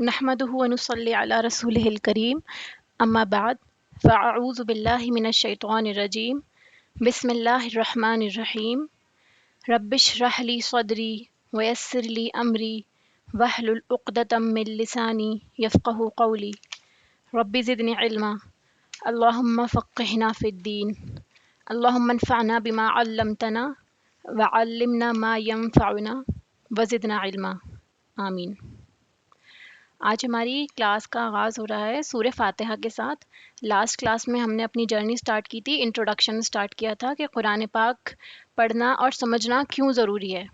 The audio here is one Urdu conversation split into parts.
نحمده ونصلي على رسوله الكريم أما بعد فأعوذ بالله من الشيطان الرجيم بسم الله الرحمن الرحيم رب اشرح لي صدري ويسر لي أمري واحلل عقدة من لساني يفقه قولي رب زدني علما اللهم فقهنا في الدين اللهم انفعنا بما علمتنا وعلمنا ما ينفعنا وزدنا علما آمین۔ آج ہماری کلاس کا آغاز ہو رہا ہے سورہ فاتحہ کے ساتھ۔ لاسٹ کلاس میں ہم نے اپنی جرنی سٹارٹ کی تھی، انٹروڈکشن سٹارٹ کیا تھا کہ قرآن پاک پڑھنا اور سمجھنا کیوں ضروری ہے۔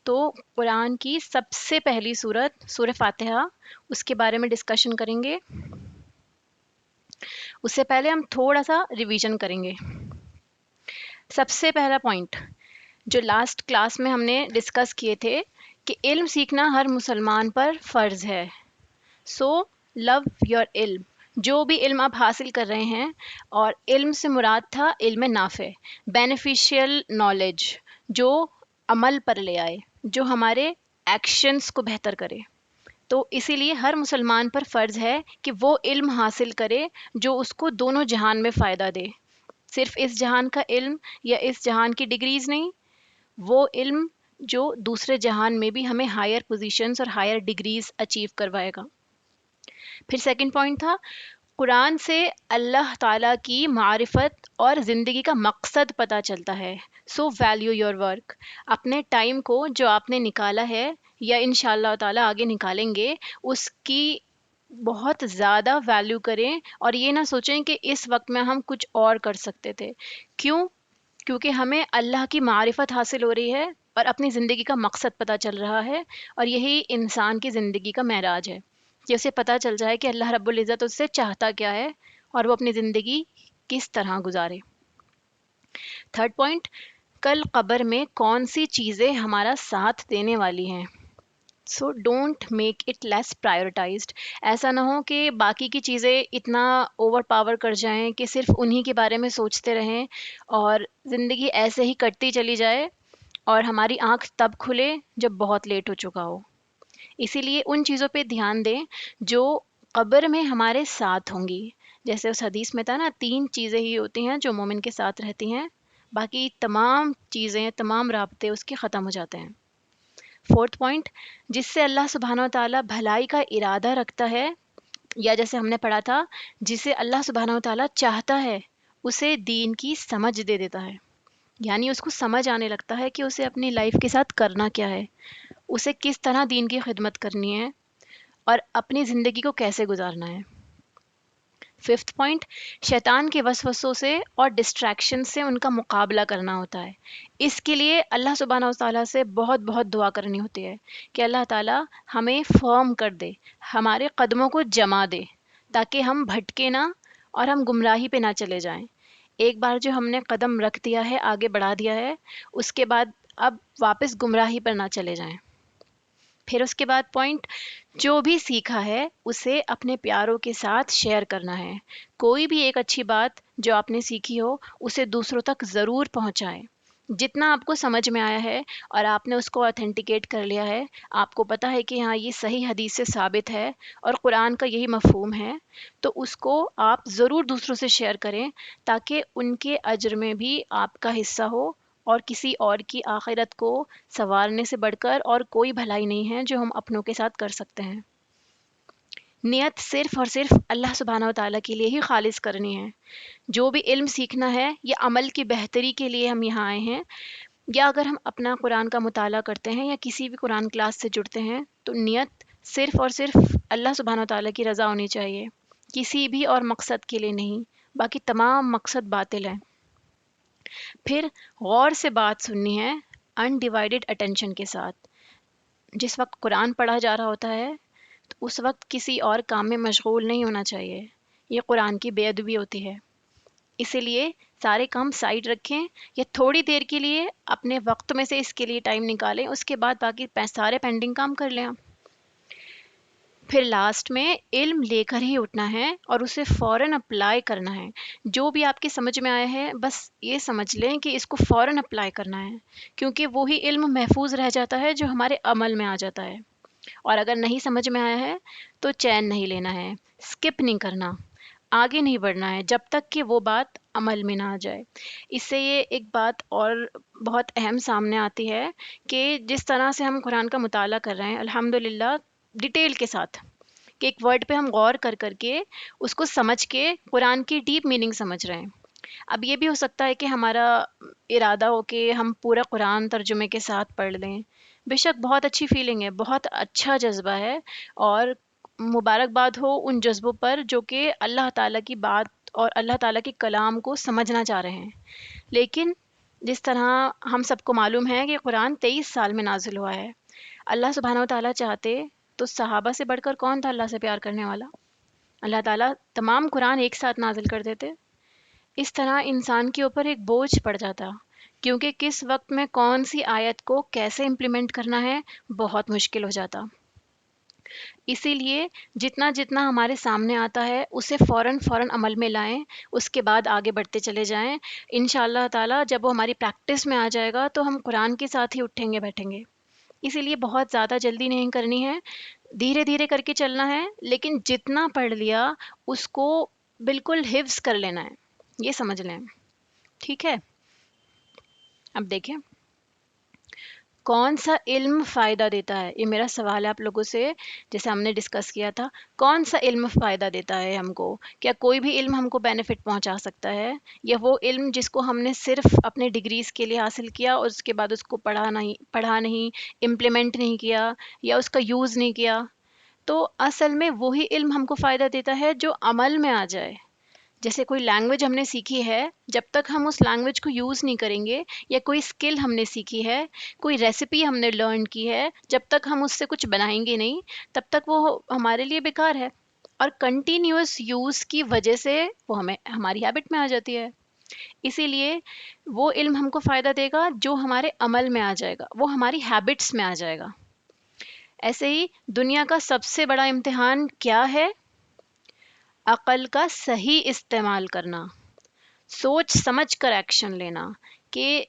تو قرآن کی سب سے پہلی سورت سورہ فاتحہ، اس کے بارے میں ڈسکشن کریں گے۔ اس سے پہلے ہم تھوڑا سا ریویژن کریں گے۔ سب سے پہلا پوائنٹ جو لاسٹ کلاس میں ہم نے ڈسکس کیے تھے کہ علم سیکھنا ہر مسلمان پر فرض ہے۔ سو لو یور علم، جو بھی علم آپ حاصل کر رہے ہیں، اور علم سے مراد تھا علم نافع، بینیفیشیل نالج، جو عمل پر لے آئے، جو ہمارے ایکشنز کو بہتر کرے۔ تو اسی لیے ہر مسلمان پر فرض ہے کہ وہ علم حاصل کرے جو اس کو دونوں جہان میں فائدہ دے۔ صرف اس جہان کا علم یا اس جہان کی ڈگریز نہیں، وہ علم جو دوسرے جہان میں بھی ہمیں ہائر پوزیشنز اور ہائر ڈگریز اچیو کروائے گا۔ پھر سیکنڈ پوائنٹ تھا قرآن سے اللہ تعالیٰ کی معرفت اور زندگی کا مقصد پتہ چلتا ہے۔ سو ویلیو یور ورک، اپنے ٹائم کو جو آپ نے نکالا ہے یا انشاءاللہ تعالیٰ آگے نکالیں گے، اس کی بہت زیادہ ویلیو کریں، اور یہ نہ سوچیں کہ اس وقت میں ہم کچھ اور کر سکتے تھے۔ کیوں؟ کیونکہ ہمیں اللہ کی معرفت حاصل ہو رہی ہے اور اپنی زندگی کا مقصد پتہ چل رہا ہے، اور یہی انسان کی زندگی کا معراج ہے کہ اسے پتہ چل جائے کہ اللہ رب العزت اس سے چاہتا کیا ہے اور وہ اپنی زندگی کس طرح گزارے۔ تھرڈ پوائنٹ، کل قبر میں کون سی چیزیں ہمارا ساتھ دینے والی ہیں۔ سو ڈونٹ میک اٹ لیس پرائیورٹائزڈ، ایسا نہ ہو کہ باقی کی چیزیں اتنا اوور پاور کر جائیں کہ صرف انہی کے بارے میں سوچتے رہیں اور زندگی ایسے ہی کٹتی چلی جائے اور ہماری آنکھ تب کھلے جب بہت لیٹ ہو چکا ہو۔ اسی لیے ان چیزوں پہ دھیان دیں جو قبر میں ہمارے ساتھ ہوں گی۔ جیسے اس حدیث میں تھا نا، 3 چیزیں ہی ہوتی ہیں جو مومن کے ساتھ رہتی ہیں، باقی تمام چیزیں، تمام رابطے اس کے ختم ہو جاتے ہیں۔ فورتھ پوائنٹ، جس سے اللہ سبحانہ و تعالیٰ بھلائی کا ارادہ رکھتا ہے، یا جیسے ہم نے پڑھا تھا جسے اللہ سبحانہ و تعالیٰ چاہتا ہے اسے دین کی سمجھ دے دیتا ہے، یعنی اس کو سمجھ آنے لگتا ہے کہ اسے اپنی لائف کے ساتھ کرنا کیا ہے، اسے کس طرح دین کی خدمت کرنی ہے اور اپنی زندگی کو کیسے گزارنا ہے۔ ففتھ پوائنٹ، شیطان کے وسوسوں سے اور ڈسٹریکشن سے ان کا مقابلہ کرنا ہوتا ہے۔ اس کے لیے اللہ سبحانہ و تعالیٰ سے بہت بہت دعا کرنی ہوتی ہے کہ اللہ تعالیٰ ہمیں فرم کر دے، ہمارے قدموں کو جما دے، تاکہ ہم بھٹکے نہ اور ہم گمراہی پہ نہ چلے جائیں۔ ایک بار جو ہم نے قدم رکھ دیا ہے، آگے بڑھا دیا ہے، اس کے بعد اب واپس گمراہی پر نہ چلے جائیں۔ پھر اس کے بعد پوائنٹ، جو بھی سیکھا ہے اسے اپنے پیاروں کے ساتھ شیئر کرنا ہے۔ کوئی بھی ایک اچھی بات جو آپ نے سیکھی ہو اسے دوسروں تک ضرور پہنچائیں۔ جتنا آپ کو سمجھ میں آیا ہے اور آپ نے اس کو آتھینٹیکیٹ کر لیا ہے، آپ کو پتہ ہے کہ ہاں یہ صحیح حدیث سے ثابت ہے اور قرآن کا یہی مفہوم ہے، تو اس کو آپ ضرور دوسروں سے شیئر کریں، تاکہ ان کے اجر میں بھی آپ کا حصہ ہو، اور کسی اور کی آخرت کو سنوارنے سے بڑھ کر اور کوئی بھلائی نہیں ہے جو ہم اپنوں کے ساتھ کر سکتے ہیں۔ نیت صرف اور صرف اللہ سبحانہ و تعالیٰ کے لیے ہی خالص کرنی ہے۔ جو بھی علم سیکھنا ہے یا عمل کی بہتری کے لیے ہم یہاں آئے ہیں، یا اگر ہم اپنا قرآن کا مطالعہ کرتے ہیں یا کسی بھی قرآن کلاس سے جڑتے ہیں، تو نیت صرف اور صرف اللہ سبحانہ و تعالیٰ کی رضا ہونی چاہیے، کسی بھی اور مقصد کے لیے نہیں۔ باقی تمام مقصد باطل ہیں۔ پھر غور سے بات سننی ہے، انڈیوائیڈڈ اٹینشن کے ساتھ۔ جس وقت قرآن پڑھا جا رہا ہوتا ہے تو اس وقت کسی اور کام میں مشغول نہیں ہونا چاہیے، یہ قرآن کی بے ادبی ہوتی ہے۔ اسی لیے سارے کام سائڈ رکھیں، یا تھوڑی دیر کے لیے اپنے وقت میں سے اس کے لیے ٹائم نکالیں، اس کے بعد باقی سارے پینڈنگ کام کر لیں۔ پھر لاسٹ میں علم لے کر ہی اٹھنا ہے اور اسے فوراً اپلائی کرنا ہے۔ جو بھی آپ کے سمجھ میں آیا ہے بس یہ سمجھ لیں کہ اس کو فوراً اپلائی کرنا ہے، کیونکہ وہی علم محفوظ رہ جاتا ہے جو ہمارے عمل میں آ جاتا ہے۔ اور اگر نہیں سمجھ میں آیا ہے تو چین نہیں لینا ہے، اسکپ نہیں کرنا، آگے نہیں بڑھنا ہے جب تک کہ وہ بات عمل میں نہ آ جائے۔ اس سے یہ ایک بات اور بہت اہم سامنے آتی ہے کہ جس طرح سے ہم قرآن کا مطالعہ کر رہے ہیں الحمدللہ ڈیٹیل کے ساتھ، کہ ایک ورڈ پہ ہم غور کر کر کے اس کو سمجھ کے قرآن کی ڈیپ میننگ سمجھ رہے ہیں۔ اب یہ بھی ہو سکتا ہے کہ ہمارا ارادہ ہو کہ ہم پورا قرآن ترجمے کے ساتھ پڑھ لیں، بے شک بہت اچھی فیلنگ ہے، بہت اچھا جذبہ ہے، اور مبارکباد ہو ان جذبوں پر جو کہ اللہ تعالیٰ کی بات اور اللہ تعالیٰ کے کلام کو سمجھنا چاہ رہے ہیں۔ لیکن جس طرح ہم سب کو معلوم ہے کہ قرآن 23 سال میں نازل ہوا ہے، اللہ سبحانہ و تعالیٰ چاہتے تو صحابہ سے بڑھ کر کون تھا اللہ سے پیار کرنے والا؟ اللہ تعالیٰ تمام قرآن ایک ساتھ نازل کر دیتے۔ اس طرح انسان کے اوپر ایک بوجھ پڑ جاتا، کیونکہ کس وقت میں کون سی آیت کو کیسے امپلیمنٹ کرنا ہے بہت مشکل ہو جاتا۔ اسی لیے جتنا جتنا ہمارے سامنے آتا ہے اسے فوراً فوراً عمل میں لائیں، اس کے بعد آگے بڑھتے چلے جائیں۔ انشاءاللہ تعالیٰ جب وہ ہماری پریکٹس میں آ جائے گا تو ہم قرآن کے ساتھ ہی اٹھیں گے بیٹھیں گے۔ اسی لیے بہت زیادہ جلدی نہیں کرنی ہے، دھیرے دھیرے کر کے چلنا ہے، لیکن جتنا پڑھ لیا اس کو بالکل حفظ کر لینا ہے، یہ سمجھ لیں، ٹھیک ہے؟ اب دیکھیں کون سا علم فائدہ دیتا ہے، یہ میرا سوال ہے آپ لوگوں سے، جیسے ہم نے ڈسکس کیا تھا، کون سا علم فائدہ دیتا ہے ہم کو؟ کیا کوئی بھی علم ہم کو بینیفٹ پہنچا سکتا ہے، یا وہ علم جس کو ہم نے صرف اپنے ڈگریز کے لیے حاصل کیا اور اس کے بعد اس کو پڑھا نہیں، امپلیمنٹ نہیں کیا یا اس کا یوز نہیں کیا؟ تو اصل میں وہی علم ہم کو فائدہ دیتا ہے جو عمل میں آ جائے۔ جیسے کوئی لینگویج ہم نے سیکھی ہے، جب تک ہم اس لینگویج کو یوز نہیں کریں گے، یا کوئی اسکل ہم نے سیکھی ہے، کوئی ریسیپی ہم نے لرن کی ہے، جب تک ہم اس سے کچھ بنائیں گے نہیں تب تک وہ ہمارے لیے بیکار ہے، اور کنٹینیوس یوز کی وجہ سے وہ ہماری ہیبٹ میں آ جاتی ہے۔ اسی لیے وہ علم ہم کو فائدہ دے گا جو ہمارے عمل میں آ جائے گا، وہ ہماری ہیبٹس میں آ جائے گا۔ ایسے ہی دنیا کا سب سے بڑا امتحان کیا ہے؟ عقل کا صحیح استعمال کرنا، سوچ سمجھ کر ایکشن لینا، کہ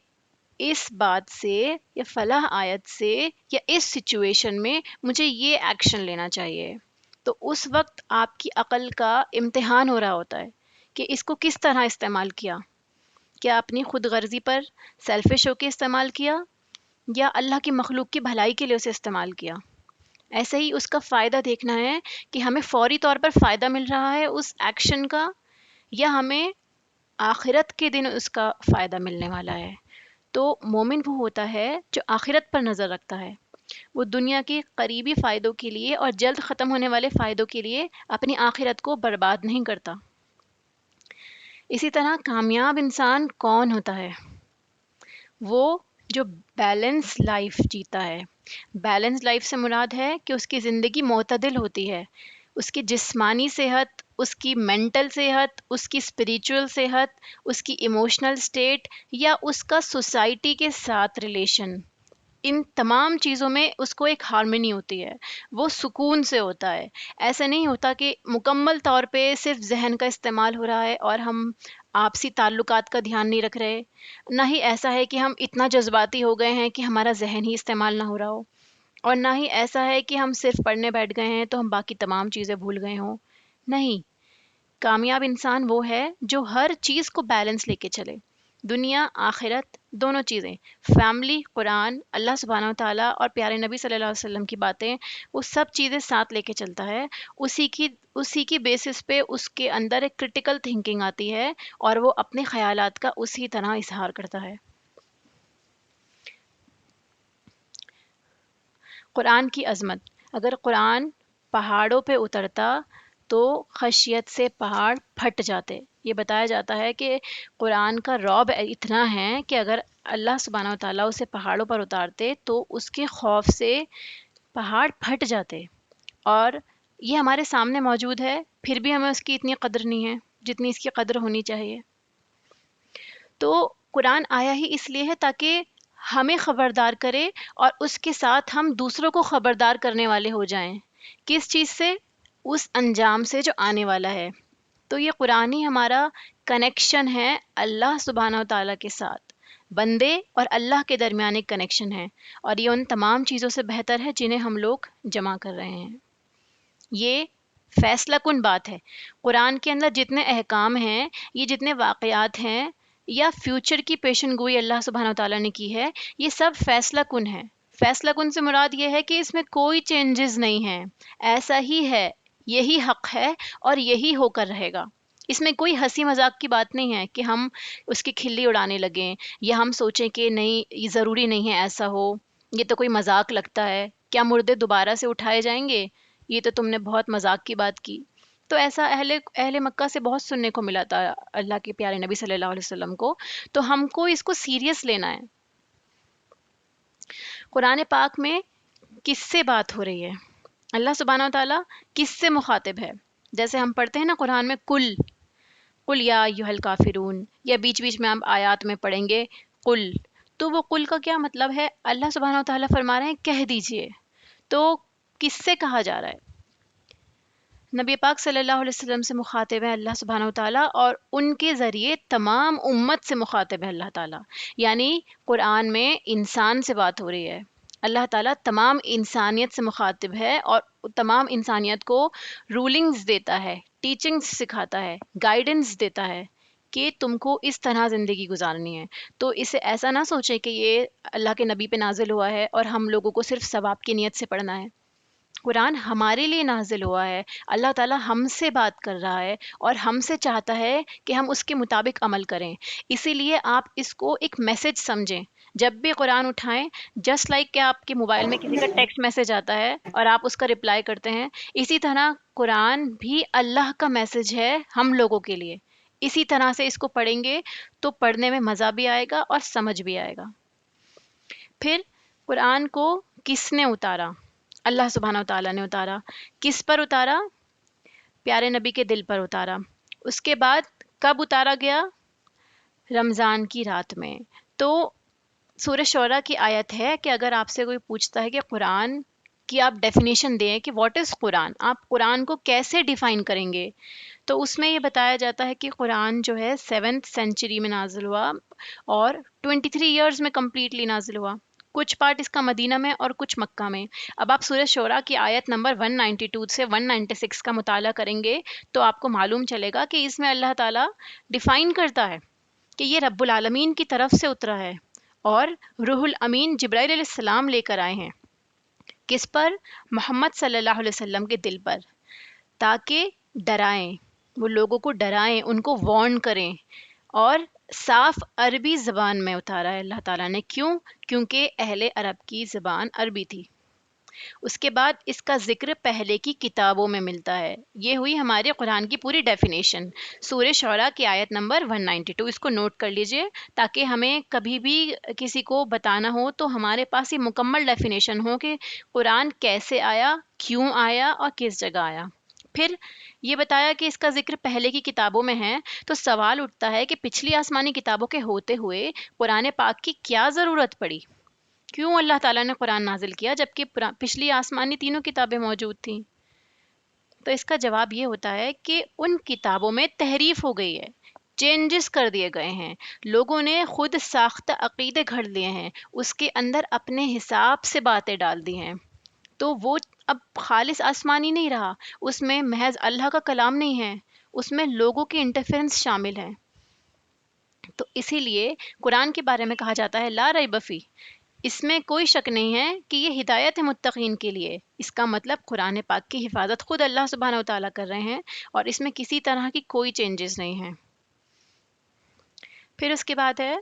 اس بات سے یا فلاں آیت سے یا اس سچویشن میں مجھے یہ ایکشن لینا چاہیے۔ تو اس وقت آپ کی عقل کا امتحان ہو رہا ہوتا ہے کہ اس کو کس طرح استعمال کیا، کیا اپنی خود غرضی پر سیلفش ہو کے استعمال کیا، یا اللہ کی مخلوق کی بھلائی کے لیے اسے استعمال کیا۔ ایسے ہی اس کا فائدہ دیکھنا ہے کہ ہمیں فوری طور پر فائدہ مل رہا ہے اس ایکشن کا، یا ہمیں آخرت کے دن اس کا فائدہ ملنے والا ہے۔ تو مومن وہ ہوتا ہے جو آخرت پر نظر رکھتا ہے، وہ دنیا کے قریبی فائدوں کے لیے اور جلد ختم ہونے والے فائدوں کے لیے اپنی آخرت کو برباد نہیں کرتا۔ اسی طرح کامیاب انسان کون ہوتا ہے؟ وہ جو بیلنس لائف جیتا ہے۔ بیلنس لائف سے مراد ہے کہ اس کی زندگی معتدل ہوتی ہے، اس کی جسمانی صحت، اس کی مینٹل صحت، اس کی اسپریچول صحت، اس کی ایموشنل سٹیٹ، یا اس کا سوسائٹی کے ساتھ ریلیشن، ان تمام چیزوں میں اس کو ایک ہارمنی ہوتی ہے، وہ سکون سے ہوتا ہے۔ ایسا نہیں ہوتا کہ مکمل طور پہ صرف ذہن کا استعمال ہو رہا ہے اور ہم آپسی تعلقات کا دھیان نہیں رکھ رہے، نہ ہی ایسا ہے کہ ہم اتنا جذباتی ہو گئے ہیں کہ ہمارا ذہن ہی استعمال نہ ہو رہا ہو، اور نہ ہی ایسا ہے کہ ہم صرف پڑھنے بیٹھ گئے ہیں تو ہم باقی تمام چیزیں بھول گئے ہوں۔ نہیں، کامیاب انسان وہ ہے جو ہر چیز کو بیلنس لے کے چلے، دنیا آخرت دونوں چیزیں، فیملی، قرآن، اللہ سبحانہ و تعالیٰ اور پیارے نبی صلی اللہ علیہ وسلم کی باتیں، وہ سب چیزیں ساتھ لے کے چلتا ہے۔ اسی کی بیسس پہ اس کے اندر ایک کرٹیکل تھنکنگ آتی ہے اور وہ اپنے خیالات کا اسی طرح اظہار کرتا ہے۔ قرآن کی عظمت، اگر قرآن پہاڑوں پہ اترتا تو خشیت سے پہاڑ پھٹ جاتے۔ یہ بتایا جاتا ہے کہ قرآن کا رعب اتنا ہے کہ اگر اللہ سبحانہ و تعالیٰ اسے پہاڑوں پر اتارتے تو اس کے خوف سے پہاڑ پھٹ جاتے، اور یہ ہمارے سامنے موجود ہے، پھر بھی ہمیں اس کی اتنی قدر نہیں ہے جتنی اس کی قدر ہونی چاہیے۔ تو قرآن آیا ہی اس لیے ہے تاکہ ہمیں خبردار کرے اور اس کے ساتھ ہم دوسروں کو خبردار کرنے والے ہو جائیں۔ کس چیز سے؟ اس انجام سے جو آنے والا ہے۔ تو یہ قرآن ہی ہمارا کنیکشن ہے اللہ سبحانہ و تعالیٰ کے ساتھ، بندے اور اللہ کے درمیان ایک کنیکشن ہے، اور یہ ان تمام چیزوں سے بہتر ہے جنہیں ہم لوگ جمع کر رہے ہیں۔ یہ فیصلہ کن بات ہے۔ قرآن کے اندر جتنے احکام ہیں، یہ جتنے واقعات ہیں یا فیوچر کی پیشن گوئی اللہ سبحانہ و تعالیٰ نے کی ہے، یہ سب فیصلہ کن ہے۔ فیصلہ کن سے مراد یہ ہے کہ اس میں کوئی چینجز نہیں ہیں، ایسا ہی ہے، یہی حق ہے اور یہی ہو کر رہے گا۔ اس میں کوئی ہنسی مذاق کی بات نہیں ہے کہ ہم اس کی کھلی اڑانے لگیں یا ہم سوچیں کہ نہیں یہ ضروری نہیں ہے ایسا ہو، یہ تو کوئی مذاق لگتا ہے، کیا مردے دوبارہ سے اٹھائے جائیں گے، یہ تو تم نے بہت مذاق کی بات کی۔ تو ایسا اہل مکہ سے بہت سننے کو ملا تھا اللہ کے پیارے نبی صلی اللہ علیہ وسلم کو، تو ہم کو اس کو سیریس لینا ہے۔ قرآن پاک میں کس سے بات ہو رہی ہے؟ اللہ سبحانہ و تعالیٰ کس سے مخاطب ہے؟ جیسے ہم پڑھتے ہیں نا قرآن میں قل یا ایھا الکافرون، یا بیچ بیچ میں ہم آیات میں پڑھیں گے قل، تو وہ قل کا کیا مطلب ہے؟ اللہ سبحانہ و تعالیٰ فرما رہے ہیں کہہ دیجئے۔ تو کس سے کہا جا رہا ہے؟ نبی پاک صلی اللہ علیہ وسلم سے مخاطب ہے اللہ سبحانہ و تعالیٰ، اور ان کے ذریعے تمام امت سے مخاطب ہے اللہ تعالیٰ۔ یعنی قرآن میں انسان سے بات ہو رہی ہے، اللہ تعالیٰ تمام انسانیت سے مخاطب ہے اور تمام انسانیت کو رولنگز دیتا ہے، ٹیچنگز سکھاتا ہے، گائیڈنس دیتا ہے کہ تم کو اس طرح زندگی گزارنی ہے۔ تو اسے ایسا نہ سوچیں کہ یہ اللہ کے نبی پہ نازل ہوا ہے اور ہم لوگوں کو صرف ثواب کی نیت سے پڑھنا ہے۔ قرآن ہمارے لیے نازل ہوا ہے، اللہ تعالیٰ ہم سے بات کر رہا ہے اور ہم سے چاہتا ہے کہ ہم اس کے مطابق عمل کریں۔ اسی لیے آپ اس کو ایک میسج سمجھیں۔ جب بھی قرآن اٹھائیں، جسٹ لائک کہ آپ کے موبائل میں کسی کا ٹیکسٹ میسج آتا ہے اور آپ اس کا رپلائی کرتے ہیں، اسی طرح قرآن بھی اللہ کا میسج ہے ہم لوگوں کے لیے۔ اسی طرح سے اس کو پڑھیں گے تو پڑھنے میں مزہ بھی آئے گا اور سمجھ بھی آئے گا۔ پھر قرآن کو کس نے اتارا؟ اللہ سبحانہ و تعالیٰ نے اتارا۔ کس پر اتارا؟ پیارے نبی کے دل پر اتارا۔ اس کے بعد کب اتارا گیا؟ رمضان کی رات میں۔ تو سورہ شعراء کی آیت ہے کہ اگر آپ سے کوئی پوچھتا ہے کہ قرآن کی آپ ڈیفینیشن دیں کہ واٹ از قرآن، آپ قرآن کو کیسے ڈیفائن کریں گے، تو اس میں یہ بتایا جاتا ہے کہ قرآن جو ہے 7th سینچری میں نازل ہوا اور 23 ایئرز میں کمپلیٹلی نازل ہوا۔ کچھ پارٹ اس کا مدینہ میں اور کچھ مکہ میں۔ اب آپ سورہ شعراء کی آیت نمبر 192 سے 196 کا مطالعہ کریں گے تو آپ کو معلوم چلے گا کہ اس میں اللہ تعالیٰ ڈیفائن کرتا ہے کہ یہ رب العالمین کی طرف سے اترا ہے اور روح الامین جبرائیل علیہ السلام لے کر آئے ہیں۔ کس پر؟ محمد صلی اللہ علیہ وسلم کے دل پر، تاکہ ڈرائیں، وہ لوگوں کو ڈرائیں، ان کو وارن کریں، اور صاف عربی زبان میں اتارا ہے اللہ تعالیٰ نے۔ کیوں؟ کیونکہ اہل عرب کی زبان عربی تھی۔ اس کے بعد اس کا ذکر پہلے کی کتابوں میں ملتا ہے۔ یہ ہوئی ہمارے قرآن کی پوری ڈیفینیشن، سورہ شعراء کی آیت نمبر 192۔ اس کو نوٹ کر لیجئے تاکہ ہمیں کبھی بھی کسی کو بتانا ہو تو ہمارے پاس یہ مکمل ڈیفینیشن ہو کہ قرآن کیسے آیا، کیوں آیا اور کس جگہ آیا۔ پھر یہ بتایا کہ اس کا ذکر پہلے کی کتابوں میں ہے، تو سوال اٹھتا ہے کہ پچھلی آسمانی کتابوں کے ہوتے ہوئے قرآن پاک کی کیا ضرورت پڑی؟ کیوں اللہ تعالیٰ نے قرآن نازل کیا جبکہ پچھلی آسمانی تینوں کتابیں موجود تھیں؟ تو اس کا جواب یہ ہوتا ہے کہ ان کتابوں میں تحریف ہو گئی ہے، چینجز کر دیے گئے ہیں، لوگوں نے خود ساختہ عقیدے گھڑ لیے ہیں، اس کے اندر اپنے حساب سے باتیں ڈال دی ہیں، تو وہ اب خالص آسمانی نہیں رہا، اس میں محض اللہ کا کلام نہیں ہے، اس میں لوگوں کی انٹرفیرنس شامل ہے۔ تو اسی لیے قرآن کے بارے میں کہا جاتا ہے لا ریب فیہ، اس میں کوئی شک نہیں ہے کہ یہ ہدایت ہے متقین کے لیے۔ اس کا مطلب قرآن پاک کی حفاظت خود اللہ سبحانہ و تعالیٰ کر رہے ہیں اور اس میں کسی طرح کی کوئی چینجز نہیں ہیں۔ پھر اس کے بعد ہے،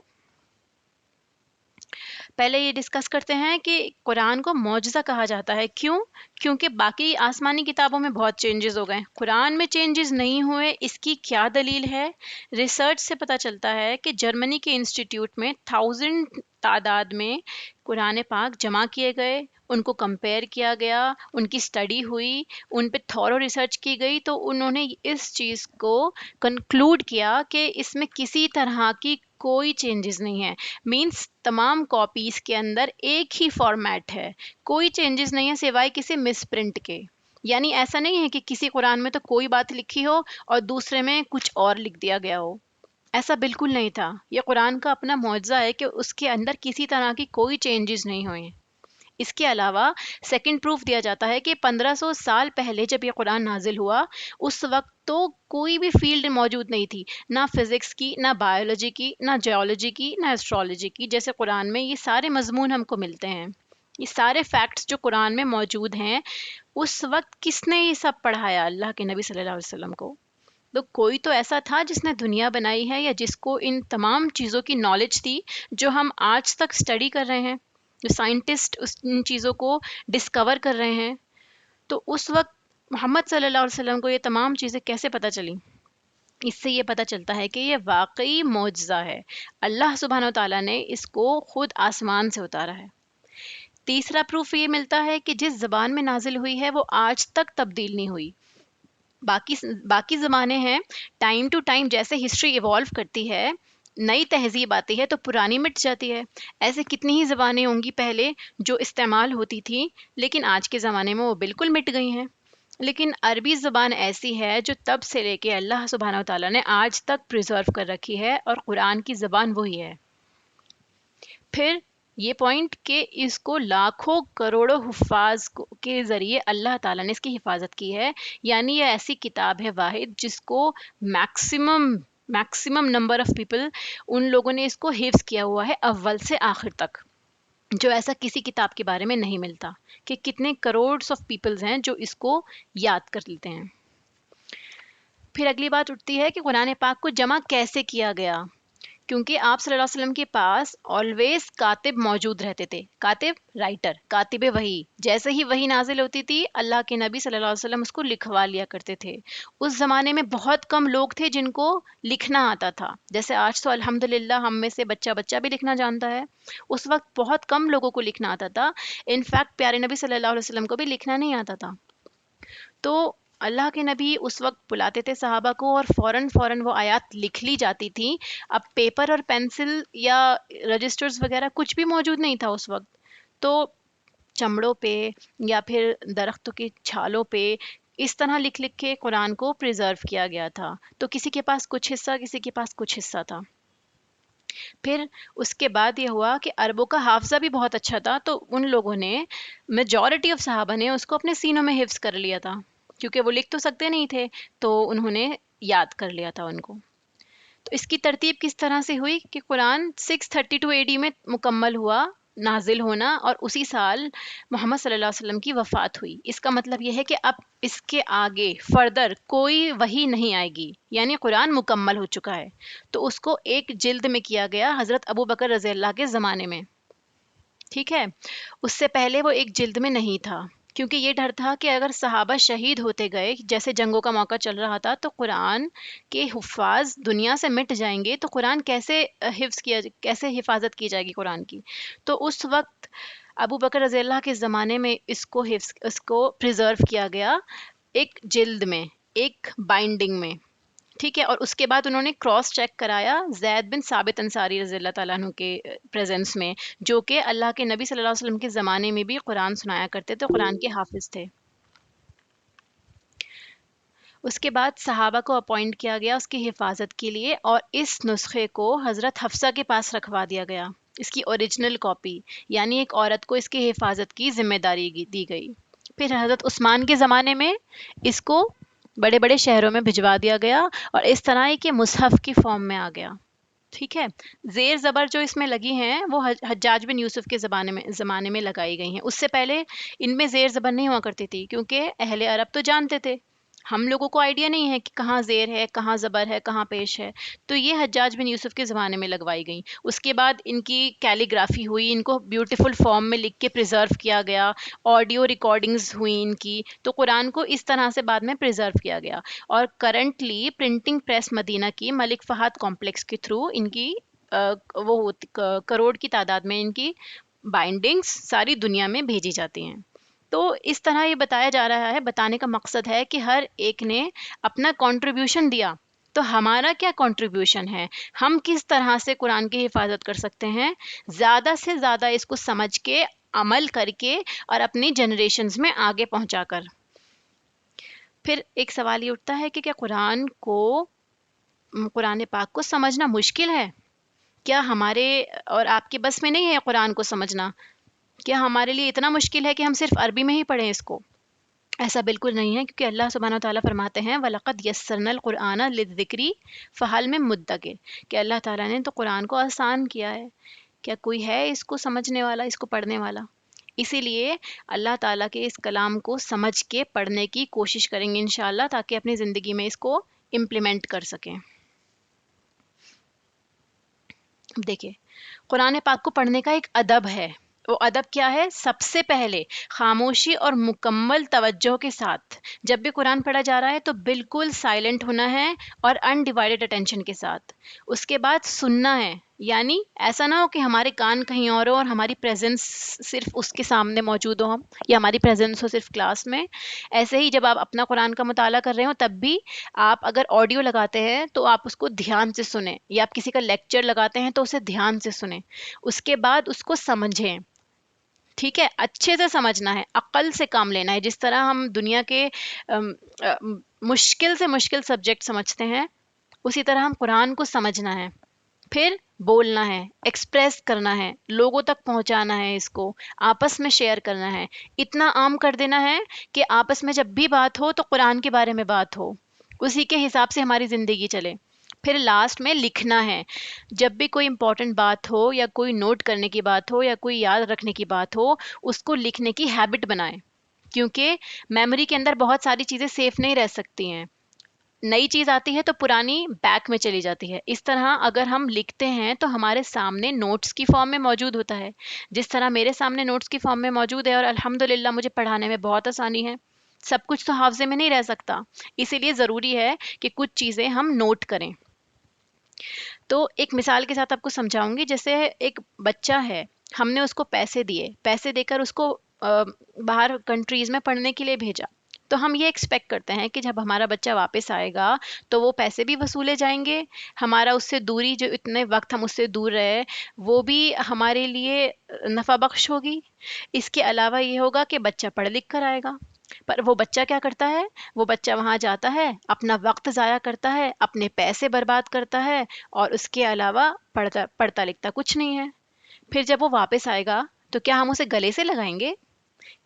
پہلے یہ ڈسکس کرتے ہیں کہ قرآن کو معجزہ کہا جاتا ہے۔ کیوں؟ کیونکہ باقی آسمانی کتابوں میں بہت چینجز ہو گئے، قرآن میں چینجز نہیں ہوئے۔ اس کی کیا دلیل ہے؟ ریسرچ سے پتہ چلتا ہے کہ جرمنی کے انسٹیٹیوٹ میں 1000 تعداد میں قرآن پاک جمع کیے گئے، ان کو کمپیئر کیا گیا، ان کی اسٹڈی ہوئی، ان پہ تھورو ریسرچ کی گئی، تو انہوں نے اس چیز کو کنکلوڈ کیا کہ اس میں کسی طرح کی کوئی چینجز نہیں ہے۔ مینس تمام کاپیز کے اندر ایک ہی فارمیٹ ہے، کوئی چینجز نہیں ہے سوائے کسی مس پرنٹ کے۔ یعنی ایسا نہیں ہے کہ کسی قرآن میں تو کوئی بات لکھی ہو اور دوسرے میں کچھ اور لکھ دیا گیا ہو۔ ایسا بالکل نہیں تھا. یہ قرآن کا اپنا معجزہ ہے کہ اس کے اندر کسی طرح کی کوئی چینجز نہیں ہوئے ہیں. اس کے علاوہ سیکنڈ پروف دیا جاتا ہے کہ 1500 سال پہلے جب یہ قرآن نازل ہوا اس وقت تو کوئی بھی فیلڈ موجود نہیں تھی، نہ فزکس کی، نہ بایولوجی کی، نہ جیولوجی کی، نہ ایسٹرولوجی کی. جیسے قرآن میں یہ سارے مضمون ہم کو ملتے ہیں، یہ سارے فیکٹس جو قرآن میں موجود ہیں، اس وقت کس نے یہ سب پڑھایا؟ اللہ کے نبی صلی اللہ علیہ وسلم کو. تو کوئی تو ایسا تھا جس نے دنیا بنائی ہے یا جس کو ان تمام چیزوں کی نالج تھی جو ہم آج تک اسٹڈی کر رہے ہیں، جو سائنٹسٹ ان چیزوں کو ڈسکور کر رہے ہیں. تو اس وقت محمد صلی اللہ علیہ وسلم کو یہ تمام چیزیں کیسے پتہ چلیں؟ اس سے یہ پتہ چلتا ہے کہ یہ واقعی معجزہ ہے، اللہ سبحانہ و تعالیٰ نے اس کو خود آسمان سے اتارا ہے. تیسرا پروف یہ ملتا ہے کہ جس زبان میں نازل ہوئی ہے وہ آج تک تبدیل نہیں ہوئی. باقی زبانیں ہیں، ٹائم ٹو ٹائم جیسے ہسٹری ایوالو کرتی ہے، نئی تہذیب آتی ہے تو پرانی مٹ جاتی ہے. ایسے کتنی ہی زبانیں ہوں گی پہلے جو استعمال ہوتی تھیں لیکن آج کے زمانے میں وہ بالکل مٹ گئی ہیں. لیکن عربی زبان ایسی ہے جو تب سے لے کے اللہ سبحانہ و تعالیٰ نے آج تک پریزرو کر رکھی ہے اور قرآن کی زبان وہی ہے. پھر یہ پوائنٹ کہ اس کو لاکھوں کروڑوں حفاظ کے ذریعے اللہ تعالیٰ نے اس کی حفاظت کی ہے. یعنی یہ ایسی کتاب ہے واحد جس کو میکسیمم نمبر آف پیپل، ان لوگوں نے اس کو حفظ کیا ہوا ہے اول سے آخر تک، جو ایسا کسی کتاب کے بارے میں نہیں ملتا کہ کتنے کروڑس آف پیپلز ہیں جو اس کو یاد کر لیتے ہیں. پھر اگلی بات اٹھتی ہے کہ قرآن پاک کو جمع کیسے کیا گیا؟ کیونکہ آپ صلی اللہ علیہ وسلم کے پاس آلویز کاتب موجود رہتے تھے. کاتب رائٹر، کاتب وحی. جیسے ہی وحی نازل ہوتی تھی اللہ کے نبی صلی اللہ علیہ وسلم اس کو لکھوا لیا کرتے تھے. اس زمانے میں بہت کم لوگ تھے جن کو لکھنا آتا تھا. جیسے آج تو الحمدللہ ہم میں سے بچہ بھی لکھنا جانتا ہے، اس وقت بہت کم لوگوں کو لکھنا آتا تھا. انفیکٹ پیارے نبی صلی اللہ علیہ وسلم کو بھی لکھنا نہیں آتا تھا. تو اللہ کے نبی اس وقت بلاتے تھے صحابہ کو اور فوراً وہ آیات لکھ لی جاتی تھیں. اب پیپر اور پینسل یا رجسٹرز وغیرہ کچھ بھی موجود نہیں تھا اس وقت. تو چمڑوں پہ یا پھر درختوں کی چھالوں پہ اس طرح لکھ کے قرآن کو پریزرو کیا گیا تھا. تو کسی کے پاس کچھ حصہ، کسی کے پاس کچھ حصہ تھا. پھر اس کے بعد یہ ہوا کہ عربوں کا حافظہ بھی بہت اچھا تھا، تو ان لوگوں نے، میجورٹی آف صحابہ نے اس کو اپنے سینوں میں حفظ کر لیا تھا، کیونکہ وہ لکھ تو سکتے نہیں تھے تو انہوں نے یاد کر لیا تھا ان کو. تو اس کی ترتیب کس طرح سے ہوئی کہ قرآن 632 AD میں مکمل ہوا نازل ہونا، اور اسی سال محمد صلی اللہ علیہ وسلم کی وفات ہوئی. اس کا مطلب یہ ہے کہ اب اس کے آگے فردر کوئی وحی نہیں آئے گی، یعنی قرآن مکمل ہو چکا ہے. تو اس کو ایک جلد میں کیا گیا حضرت ابو بکر رضی اللہ کے زمانے میں. ٹھیک ہے، اس سے پہلے وہ ایک جلد میں نہیں تھا، کیونکہ یہ ڈر تھا کہ اگر صحابہ شہید ہوتے گئے، جیسے جنگوں کا موقع چل رہا تھا، تو قرآن کے حفاظ دنیا سے مٹ جائیں گے، تو قرآن کیسے حفاظت کی جائے گی قرآن کی. تو اس وقت ابو بکر رضی اللہ کے زمانے میں اس کو پریزرو کیا گیا ایک جلد میں، ایک بائنڈنگ میں. ٹھیک ہے، اور اس کے بعد انہوں نے کراس چیک کرایا زید بن ثابت انصاری رضی اللہ تعالیٰ عنہ کے پریزنس میں، جو کہ اللہ کے نبی صلی اللہ علیہ وسلم کے زمانے میں بھی قرآن سنایا کرتے تھے، قرآن کے حافظ تھے. اس کے بعد صحابہ کو اپوائنٹ کیا گیا اس کی حفاظت کے لیے، اور اس نسخے کو حضرت حفصہ کے پاس رکھوا دیا گیا، اس کی اوریجنل کاپی، یعنی ایک عورت کو اس کی حفاظت کی ذمہ داری دی گئی. پھر حضرت عثمان کے زمانے میں اس کو بڑے بڑے شہروں میں بھجوا دیا گیا، اور اس طرح ہے کہ مصحف کی فارم میں آ گیا. ٹھیک ہے، زیر زبر جو اس میں لگی ہیں وہ حجاج بن یوسف کے زمانے میں لگائی گئی ہیں. اس سے پہلے ان میں زیر زبر نہیں ہوا کرتی تھی، کیونکہ اہل عرب تو جانتے تھے، ہم لوگوں کو آئیڈیا نہیں ہے کہ کہاں زیر ہے، کہاں زبر ہے، کہاں پیش ہے. تو یہ حجاج بن یوسف کے زمانے میں لگوائی گئیں. اس کے بعد ان کی کیلیگرافی ہوئی، ان کو بیوٹیفل فارم میں لکھ کے پریزرو کیا گیا، آڈیو ریکارڈنگز ہوئیں ان کی. تو قرآن کو اس طرح سے بعد میں پریزرو کیا گیا، اور کرنٹلی پرنٹنگ پریس مدینہ کی ملک فہد کمپلیکس کے تھرو ان کی کروڑ کی تعداد میں ان کی بائنڈنگز ساری دنیا میں بھیجی جاتی ہیں. تو اس طرح یہ بتایا جا رہا ہے، بتانے کا مقصد ہے کہ ہر ایک نے اپنا کنٹریبیوشن دیا. تو ہمارا کیا کنٹریبیوشن ہے؟ ہم کس طرح سے قرآن کی حفاظت کر سکتے ہیں؟ زیادہ سے زیادہ اس کو سمجھ کے، عمل کر کے، اور اپنی جنریشنز میں آگے پہنچا کر. پھر ایک سوال یہ اٹھتا ہے کہ کیا قرآن کو قرآن پاک کو سمجھنا مشکل ہے؟ کیا ہمارے اور آپ کے بس میں نہیں ہے قرآن کو سمجھنا؟ کیا ہمارے لیے اتنا مشکل ہے کہ ہم صرف عربی میں ہی پڑھیں اس کو؟ ایسا بالکل نہیں ہے، کیونکہ اللہ سبحانہ وتعالیٰ فرماتے ہیں وَلَقَدْ يَسَّرْنَا الْقُرْآنَ لِلذِّكْرِ فَهَلْ مِن مُدَّكِرٍ، کہ اللہ تعالیٰ نے تو قرآن کو آسان کیا ہے، کیا کوئی ہے اس کو سمجھنے والا، اس کو پڑھنے والا؟ اسی لیے اللہ تعالیٰ کے اس کلام کو سمجھ کے پڑھنے کی کوشش کریں گے انشاءاللہ، تاکہ اپنی زندگی میں اس کو امپلیمنٹ کر سکیں۔ دیکھیں، قرآن پاک کو پڑھنے کا ایک ادب ہے، وہ ادب کیا ہے؟ سب سے پہلے خاموشی اور مکمل توجہ کے ساتھ جب بھی قرآن پڑھا جا رہا ہے تو بالکل سائلنٹ ہونا ہے اور انڈیوائڈڈ اٹینشن کے ساتھ۔ اس کے بعد سننا ہے، یعنی ایسا نہ ہو کہ ہمارے کان کہیں اور ہو اور ہماری پریزنس صرف اس کے سامنے موجود ہو، یا ہماری پریزنس ہو صرف کلاس میں۔ ایسے ہی جب آپ اپنا قرآن کا مطالعہ کر رہے ہو تب بھی آپ اگر آڈیو لگاتے ہیں تو آپ اس کو دھیان سے سنیں، یا آپ کسی کا لیکچر لگاتے ہیں تو اسے دھیان سے سنیں، اس کے بعد اس کو سمجھیں۔ ٹھیک ہے، اچھے سے سمجھنا ہے، عقل سے کام لینا ہے۔ جس طرح ہم دنیا کے مشکل سے مشکل سبجیکٹ سمجھتے ہیں، اسی طرح ہم قرآن کو سمجھنا ہے، پھر بولنا ہے، ایکسپریس کرنا ہے، لوگوں تک پہنچانا ہے، اس کو آپس میں شیئر کرنا ہے، اتنا عام کر دینا ہے کہ آپس میں جب بھی بات ہو تو قرآن کے بارے میں بات ہو، اسی کے حساب سے ہماری زندگی چلے۔ پھر لاسٹ میں لکھنا ہے، جب بھی کوئی امپورٹنٹ بات ہو یا کوئی نوٹ کرنے کی بات ہو یا کوئی یاد رکھنے کی بات ہو، اس کو لکھنے کی ہیبٹ بنائیں، کیونکہ میموری کے اندر بہت ساری چیزیں سیف نہیں رہ سکتی ہیں، نئی چیز آتی ہے تو پرانی بیک میں چلی جاتی ہے۔ اس طرح اگر ہم لکھتے ہیں تو ہمارے سامنے نوٹس کی فارم میں موجود ہوتا ہے، جس طرح میرے سامنے نوٹس کی فارم میں موجود ہے، اور الحمدللہ مجھے پڑھانے میں بہت آسانی ہے۔ سب کچھ تو حافظے میں نہیں رہ سکتا، اسی لیے ضروری ہے کہ کچھ چیزیں ہم نوٹ کریں۔ تو ایک مثال کے ساتھ آپ کو سمجھاؤں گی، جیسے ایک بچہ ہے، ہم نے اس کو پیسے دے کر اس کو باہر کنٹریز میں پڑھنے کے لیے بھیجا، تو ہم یہ ایکسپیکٹ کرتے ہیں کہ جب ہمارا بچہ واپس آئے گا تو وہ پیسے بھی وصولے جائیں گے، ہمارا اس سے دوری، جو اتنے وقت ہم اس سے دور رہے، وہ بھی ہمارے لیے نفع بخش ہوگی۔ اس کے علاوہ یہ ہوگا کہ بچہ پڑھ لکھ کر آئے گا، پر وہ بچہ کیا کرتا ہے؟ وہ بچہ وہاں جاتا ہے، اپنا وقت ضائع کرتا ہے، اپنے پیسے برباد کرتا ہے، اور اس کے علاوہ پڑھتا لکھتا کچھ نہیں ہے۔ پھر جب وہ واپس آئے گا تو کیا ہم اسے گلے سے لگائیں گے؟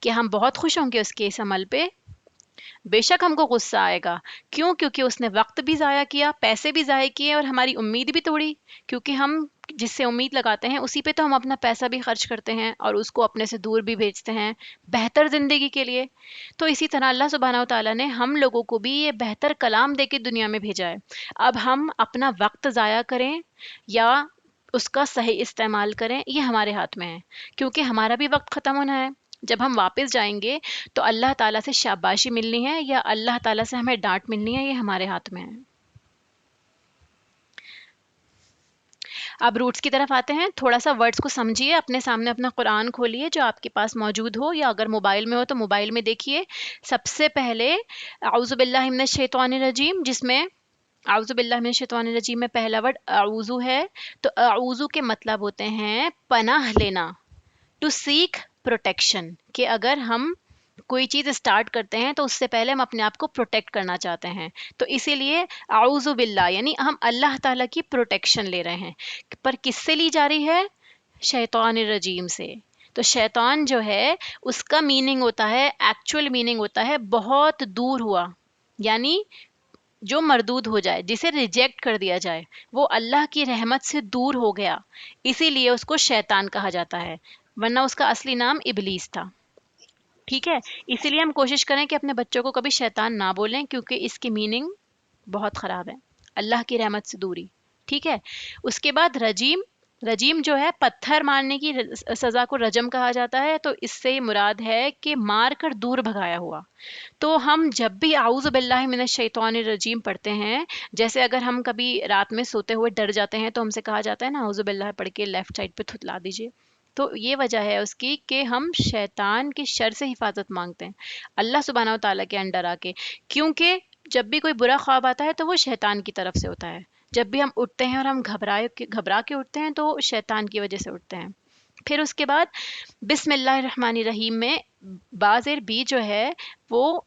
کہ ہم بہت خوش ہوں گے اس کے اس عمل پہ؟ بے شک ہم کو غصہ آئے گا۔ کیوں؟ کیونکہ اس نے وقت بھی ضائع کیا، پیسے بھی ضائع کیے، اور ہماری امید بھی توڑی، کیونکہ ہم جس سے امید لگاتے ہیں اسی پہ تو ہم اپنا پیسہ بھی خرچ کرتے ہیں اور اس کو اپنے سے دور بھی بھیجتے ہیں بہتر زندگی کے لیے۔ تو اسی طرح اللہ سبحانہ وتعالیٰ نے ہم لوگوں کو بھی یہ بہتر کلام دے کے دنیا میں بھیجا ہے۔ اب ہم اپنا وقت ضائع کریں یا اس کا صحیح استعمال کریں، یہ ہمارے ہاتھ میں ہے، کیونکہ ہمارا بھی وقت ختم ہونا ہے۔ جب ہم واپس جائیں گے تو اللہ تعالیٰ سے شاباشی ملنی ہے یا اللہ تعالیٰ سے ہمیں ڈانٹ ملنی ہے، یہ ہمارے ہاتھ میں ہے۔ اب روٹس کی طرف آتے ہیں، تھوڑا سا ورڈز کو سمجھیے، اپنے سامنے اپنا قرآن کھولیے جو آپ کے پاس موجود ہو، یا اگر موبائل میں ہو تو موبائل میں دیکھیے۔ سب سے پہلے اعوذ باللہ من الشیطان الرجیم، جس میں اعوذ باللہ من الشیطان الرجیم میں پہلا ورڈ اعوذ ہے، تو اعوذ کے مطلب ہوتے ہیں پناہ لینا، ٹو سیک پروٹیکشن، کہ اگر ہم کوئی چیز اسٹارٹ کرتے ہیں تو اس سے پہلے ہم اپنے آپ کو پروٹیکٹ کرنا چاہتے ہیں، تو اسی لیے اعوذ باللہ یعنی ہم اللہ تعالیٰ کی پروٹیکشن لے رہے ہیں۔ پر کس سے لی جا رہی ہے؟ شیطان الرجیم سے۔ تو شیطان جو ہے اس کا میننگ ہوتا ہے، ایکچوئل میننگ ہوتا ہے بہت دور ہوا، یعنی جو مردود ہو جائے، جسے ریجیکٹ کر دیا جائے، وہ اللہ کی رحمت سے دور ہو گیا، اسی لیے اس کو شیطان کہا جاتا ہے، ورنہ اس کا اصلی نام ابلیس تھا۔ ٹھیک ہے، اسی لیے ہم کوشش کریں کہ اپنے بچوں کو کبھی شیطان نہ بولیں، کیونکہ اس کی میننگ بہت خراب ہے، اللہ کی رحمت سے دوری۔ ٹھیک ہے، اس کے بعد رجیم، رجیم جو ہے پتھر مارنے کی سزا کو رجم کہا جاتا ہے، تو اس سے مراد ہے کہ مار کر دور بھگایا ہوا۔ تو ہم جب بھی اعوذ باللہ من الشیطان الرجیم پڑھتے ہیں، جیسے اگر ہم کبھی رات میں سوتے ہوئے ڈر جاتے ہیں تو ہم سے کہا جاتا ہے نا اعوذ باللہ پڑھ کے لیفٹ سائڈ پہ تھتلا دیجیے، تو یہ وجہ ہے اس کی کہ ہم شیطان کی شر سے حفاظت مانگتے ہیں اللہ سبحانہ و تعالیٰ کے انڈر آ کے، کیونکہ جب بھی کوئی برا خواب آتا ہے تو وہ شیطان کی طرف سے ہوتا ہے، جب بھی ہم اٹھتے ہیں اور ہم گھبرا کے اٹھتے ہیں تو شیطان کی وجہ سے اٹھتے ہیں۔ پھر اس کے بعد بسم اللہ الرحمن الرحیم میں بازر بی جو ہے وہ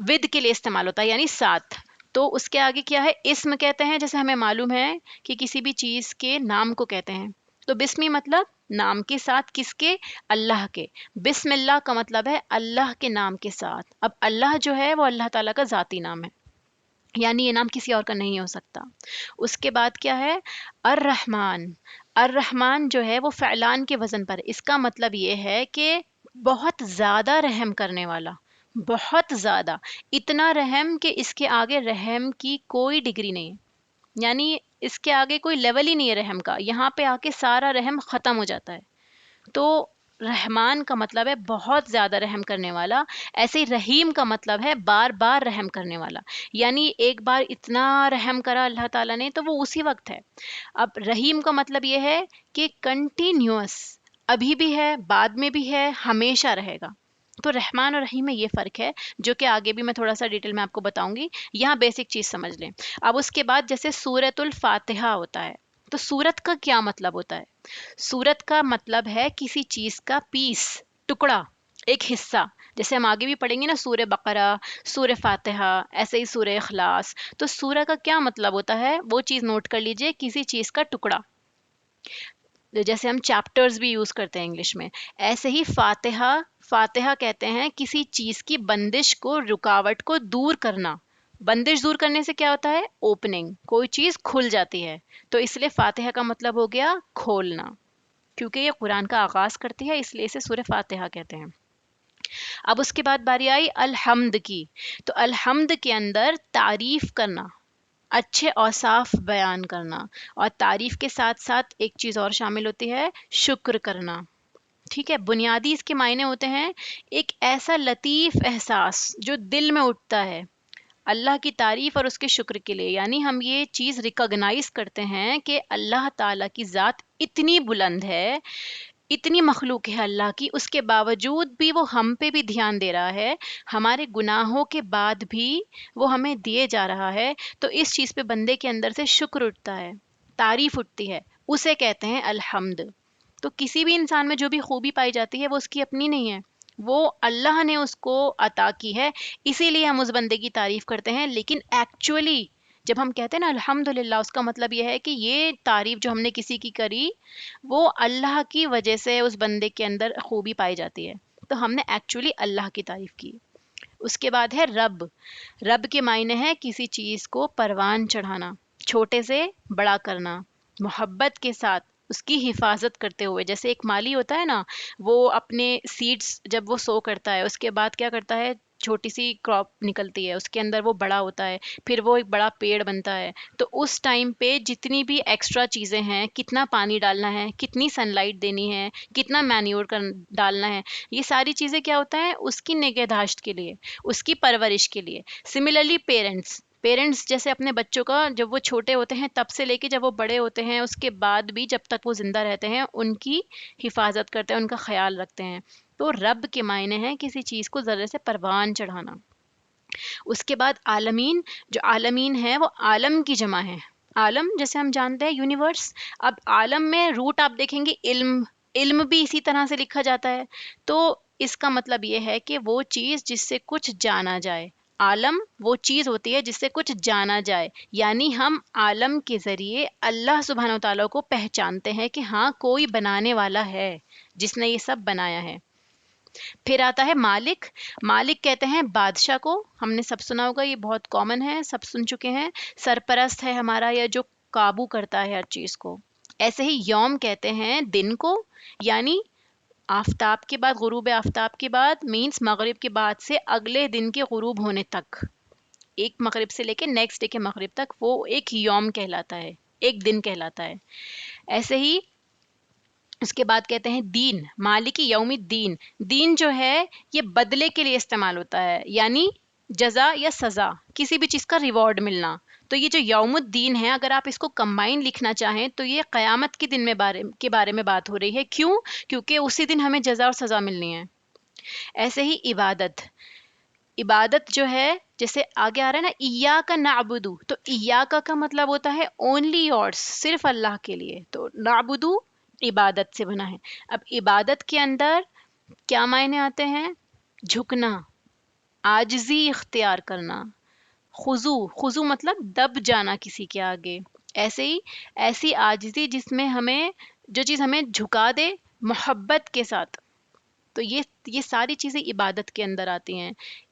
ود کے لیے استعمال ہوتا ہے، یعنی ساتھ، تو اس کے آگے کیا ہے؟ اسم کہتے ہیں، جیسے ہمیں معلوم ہے کہ کسی بھی چیز کے نام کو کہتے ہیں، تو بسمی مطلب نام کے ساتھ، کس کے؟ اللہ کے. بسم اللہ کا مطلب ہے اللہ کے نام کے ساتھ. اب اللہ جو ہے وہ اللہ تعالیٰ کا ذاتی نام ہے، یعنی یہ نام کسی اور کا نہیں ہو سکتا. اس کے بعد کیا ہے؟ الرحمن. الرحمن جو ہے وہ فعلان کے وزن پر، اس کا مطلب یہ ہے کہ بہت زیادہ رحم کرنے والا، بہت زیادہ، اتنا رحم کہ اس کے آگے رحم کی کوئی ڈگری نہیں ہے، یعنی اس کے آگے کوئی لیول ہی نہیں ہے رحم کا، یہاں پہ آ کے سارا رحم ختم ہو جاتا ہے. تو رحمان کا مطلب ہے بہت زیادہ رحم کرنے والا. ایسے ہی رحیم کا مطلب ہے بار بار رحم کرنے والا، یعنی ایک بار اتنا رحم کرا اللہ تعالیٰ نے تو وہ اسی وقت ہے. اب رحیم کا مطلب یہ ہے کہ کنٹینیوس، ابھی بھی ہے، بعد میں بھی ہے، ہمیشہ رہے گا. تو رحمان اور رحیم میں یہ فرق ہے، جو کہ آگے بھی میں تھوڑا سا ڈیٹیل میں آپ کو بتاؤں گی. یہاں بیسک چیز سمجھ لیں. اب اس کے بعد جیسے سورۃ الفاتحہ ہوتا ہے، تو سورت کا کیا مطلب ہوتا ہے؟ سورت کا مطلب ہے کسی چیز کا پیس، ٹکڑا، ایک حصہ. جیسے ہم آگے بھی پڑھیں گے نا، سورہ بقرہ، سورہ فاتحہ، ایسے ہی سورہ اخلاص. تو سورہ کا کیا مطلب ہوتا ہے؟ وہ چیز نوٹ کر لیجئے، کسی چیز کا ٹکڑا. جیسے ہم چیپٹرز بھی یوز کرتے ہیں انگلش میں، ایسے ہی فاتحہ، فاتحہ کہتے ہیں کسی چیز کی بندش کو، رکاوٹ کو دور کرنا. بندش دور کرنے سے کیا ہوتا ہے؟ اوپننگ، کوئی چیز کھل جاتی ہے. تو اس لیے فاتحہ کا مطلب ہو گیا کھولنا، کیونکہ یہ قرآن کا آغاز کرتی ہے، اس لیے اسے سورہ فاتحہ کہتے ہیں. اب اس کے بعد باری آئی الحمد کی. تو الحمد کے اندر تعریف کرنا، اچھے اوصاف بیان کرنا، اور تعریف کے ساتھ ساتھ ایک چیز اور شامل ہوتی ہے، شکر کرنا. ٹھیک ہے. بنیادی اس کے معنی ہوتے ہیں ایک ایسا لطیف احساس جو دل میں اٹھتا ہے اللہ کی تعریف اور اس کے شکر کے لیے. یعنی ہم یہ چیز ریکگنائز کرتے ہیں کہ اللہ تعالیٰ کی ذات اتنی بلند ہے، اتنی مخلوق ہے اللہ کی، اس کے باوجود بھی وہ ہم پہ بھی دھیان دے رہا ہے، ہمارے گناہوں کے بعد بھی وہ ہمیں دیے جا رہا ہے. تو اس چیز پہ بندے کے اندر سے شکر اٹھتا ہے، تعریف اٹھتی ہے، اسے کہتے ہیں الحمد. تو کسی بھی انسان میں جو بھی خوبی پائی جاتی ہے وہ اس کی اپنی نہیں ہے، وہ اللہ نے اس کو عطا کی ہے، اسی لیے ہم اس بندے کی تعریف کرتے ہیں. لیکن ایکچولی جب ہم کہتے ہیں نا الحمدللہ، اس کا مطلب یہ ہے کہ یہ تعریف جو ہم نے کسی کی کری وہ اللہ کی وجہ سے اس بندے کے اندر خوبی پائی جاتی ہے، تو ہم نے ایکچولی اللہ کی تعریف کی. اس کے بعد ہے رب. رب کے معنی ہے کسی چیز کو پروان چڑھانا، چھوٹے سے بڑا کرنا، محبت کے ساتھ اس کی حفاظت کرتے ہوئے. جیسے ایک مالی ہوتا ہے نا، وہ اپنے سیڈز جب وہ سو کرتا ہے، اس کے بعد کیا کرتا ہے، چھوٹی سی کراپ نکلتی ہے، اس کے اندر وہ بڑا ہوتا ہے، پھر وہ ایک بڑا پیڑ بنتا ہے. تو اس ٹائم پہ جتنی بھی ایکسٹرا چیزیں ہیں، کتنا پانی ڈالنا ہے، کتنی سن لائٹ دینی ہے، کتنا مینیور ڈالنا ہے، یہ ساری چیزیں کیا ہوتا ہے، اس کی نگہداشت کے لیے، اس کی پرورش کے لیے. سملرلی پیرنٹس جیسے اپنے بچوں کا جب وہ چھوٹے ہوتے ہیں تب سے لے کے جب وہ بڑے ہوتے ہیں اس کے بعد بھی جب تک وہ زندہ رہتے ہیں ان کی حفاظت کرتے ہیں، ان کا خیال رکھتے ہیں. تو رب کے معنی ہے کسی چیز کو ذرے سے پروان چڑھانا. اس کے بعد عالمین. جو عالمین ہے وہ عالم کی جمع ہے. عالم جیسے ہم جانتے ہیں یونیورس. اب عالم میں روٹ آپ دیکھیں گے علم، علم بھی اسی طرح سے لکھا جاتا ہے. تو اس کا مطلب یہ ہے کہ وہ چیز جس سے کچھ جانا جائے. عالم وہ چیز ہوتی ہے جس سے کچھ جانا جائے، یعنی ہم عالم کے ذریعے اللہ سبحانہ و تعالیٰ کو پہچانتے ہیں کہ ہاں کوئی بنانے والا ہے جس نے یہ سب بنایا ہے. پھر آتا ہے مالک. مالک کہتے ہیں بادشاہ کو، ہم نے سب سنا ہوگا، یہ بہت کامن ہے، سب سن چکے ہیں. سرپرست ہے ہمارا، یا جو قابو کرتا ہے ہر چیز کو. ایسے ہی یوم کہتے ہیں دن کو، یعنی آفتاب کے بعد، غروب آفتاب کے بعد مینس مغرب کے بعد سے اگلے دن کے غروب ہونے تک، ایک مغرب سے لے کے نیکسٹ ڈے کے مغرب تک، وہ ایک یوم کہلاتا ہے، ایک دن کہلاتا ہے. ایسے ہی اس کے بعد کہتے ہیں دین. مالک یوم الدین. دین جو ہے یہ بدلے کے لیے استعمال ہوتا ہے، یعنی جزا یا سزا، کسی بھی چیز کا ریوارڈ ملنا. تو یہ جو یوم الدین ہے، اگر آپ اس کو کمبائن لکھنا چاہیں تو یہ قیامت کے دن میں کے بارے میں بات ہو رہی ہے. کیوں؟ کیونکہ اسی دن ہمیں جزا اور سزا ملنی ہے. ایسے ہی عبادت. عبادت جو ہے جیسے آگے آ رہا ہے نا ایاک نعبدو، تو ایاک کا مطلب ہوتا ہے اونلی یورس، صرف اللہ کے لیے. تو نعبدو عبادت سے بنا ہے. اب عبادت کے اندر کیا معنی آتے ہیں؟ جھکنا، عاجزی اختیار کرنا، خضو مطلب دب جانا کسی کے آگے. ایسے ہی ایسی عاجزی جس میں ہمیں جو چیز ہمیں جھکا دے محبت کے ساتھ. تو یہ ساری چیزیں عبادت کے اندر آتی ہیں.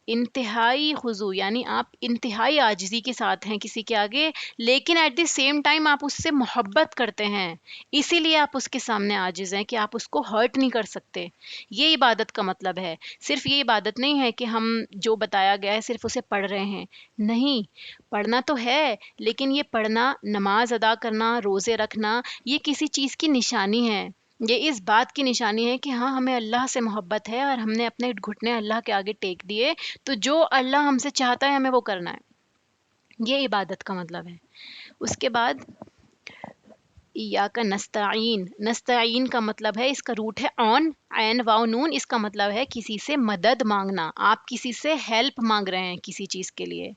انتہائی خضوع یعنی آپ انتہائی عاجزی کے ساتھ ہیں کسی کے آگے، لیکن ایٹ دی سیم ٹائم آپ اس سے محبت کرتے ہیں، اسی لیے آپ اس کے سامنے عاجز ہیں کہ آپ اس کو ہرٹ نہیں کر سکتے. یہ عبادت کا مطلب ہے. صرف یہ عبادت نہیں ہے کہ ہم جو بتایا گیا ہے صرف اسے پڑھ رہے ہیں. نہیں، پڑھنا تو ہے، لیکن یہ پڑھنا، نماز ادا کرنا، روزے رکھنا، یہ کسی چیز کی نشانی ہے. یہ اس بات کی نشانی ہے کہ ہاں ہمیں اللہ سے محبت ہے اور ہم نے اپنے گھٹنے اللہ کے آگے ٹیک دیے، تو جو اللہ ہم سے چاہتا ہے ہمیں وہ کرنا ہے. یہ عبادت کا مطلب ہے. اس کے بعد ایاک نستعین. نستعین کا مطلب ہے، اس کا روٹ ہے آن، عین واو نون. اس کا مطلب ہے کسی سے مدد مانگنا، آپ کسی سے ہیلپ مانگ رہے ہیں کسی چیز کے لیے.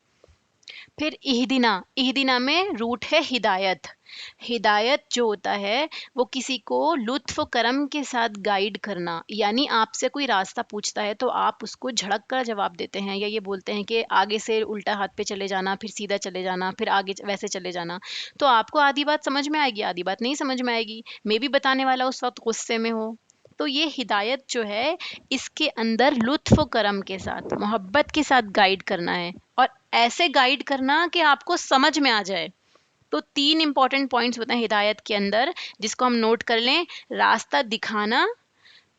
پھر اہدنا میں روٹ ہے ہدایت. ہدایت جو ہوتا ہے وہ کسی کو لطف و کرم کے ساتھ گائیڈ کرنا. یعنی آپ سے کوئی راستہ پوچھتا ہے تو آپ اس کو جھڑک کر جواب دیتے ہیں، یا یہ بولتے ہیں کہ آگے سے الٹا ہاتھ پہ چلے جانا، پھر سیدھا چلے جانا، پھر آگے ویسے چلے جانا. تو آپ کو آدھی بات سمجھ میں آئے گی، آدھی بات نہیں سمجھ میں آئے گی، مے بھی بتانے والا اس وقت غصے میں ہو. تو یہ ہدایت جو ہے اس کے اندر لطف و کرم کے ساتھ، محبت کے ساتھ گائیڈ کرنا ہے، اور ایسے گائیڈ کرنا کہ آپ کو سمجھ میں آ جائے. تو 3 امپورٹنٹ پوائنٹس ہوتے ہیں ہدایت کے اندر، جس کو ہم نوٹ کر لیں. راستہ دکھانا،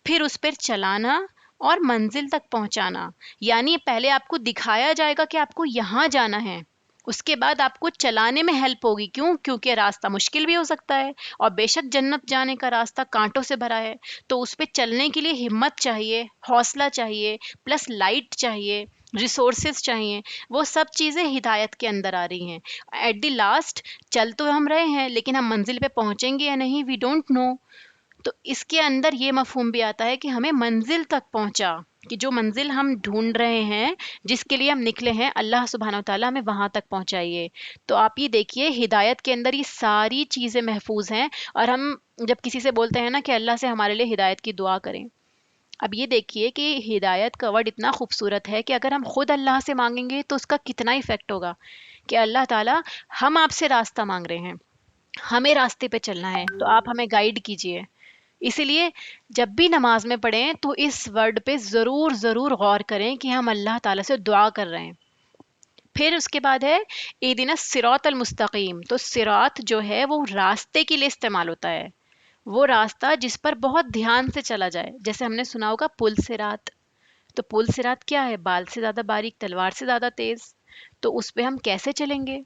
پھر اس پر چلانا، اور منزل تک پہنچانا. یعنی پہلے آپ کو دکھایا جائے گا کہ آپ کو یہاں جانا ہے، اس کے بعد آپ کو چلانے میں ہیلپ ہوگی. کیوں؟ کیونکہ راستہ مشکل بھی ہو سکتا ہے، اور بے شک جنت جانے کا راستہ کانٹوں سے بھرا ہے. تو اس پہ چلنے کے لیے ہمت چاہیے، حوصلہ چاہیے، پلس لائٹ چاہیے، ریسورسز چاہیے. وہ سب چیزیں ہدایت کے اندر آ رہی ہیں. ایٹ دی لاسٹ چل تو ہم رہے ہیں، لیکن ہم منزل پہ پہنچیں گے یا نہیں، وی ڈونٹ نو. تو اس کے اندر یہ مفہوم بھی آتا ہے کہ ہمیں منزل تک پہنچا، کہ جو منزل ہم ڈھونڈ رہے ہیں، جس کے لیے ہم نکلے ہیں، اللہ سبحانہ و تعالیٰ ہمیں وہاں تک پہنچائیے. تو آپ یہ دیکھیے ہدایت کے اندر یہ ساری چیزیں محفوظ ہیں. اور ہم جب کسی سے بولتے ہیں نا کہ اللہ سے ہمارے لیے ہدایت کی دعا کریں، اب یہ دیکھیے کہ ہدایت کا ورڈ اتنا خوبصورت ہے کہ اگر ہم خود اللہ سے مانگیں گے تو اس کا کتنا ایفیکٹ ہوگا کہ اللہ تعالیٰ ہم آپ سے راستہ مانگ رہے ہیں، ہمیں راستے پہ چلنا ہے، تو آپ ہمیں گائیڈ کیجئے. اسی لیے جب بھی نماز میں پڑھیں تو اس ورڈ پہ ضرور ضرور غور کریں کہ ہم اللہ تعالیٰ سے دعا کر رہے ہیں. پھر اس کے بعد ہے اہدنا الصراط المستقیم. تو صراط جو ہے وہ راستے کے لیے استعمال ہوتا ہے، وہ راستہ جس پر بہت دھیان سے چلا جائے. جیسے ہم نے سنا ہوگا پل صراط. تو پل صراط کیا ہے؟ بال سے زیادہ باریک، تلوار سے زیادہ تیز. تو اس پہ ہم کیسے چلیں گے؟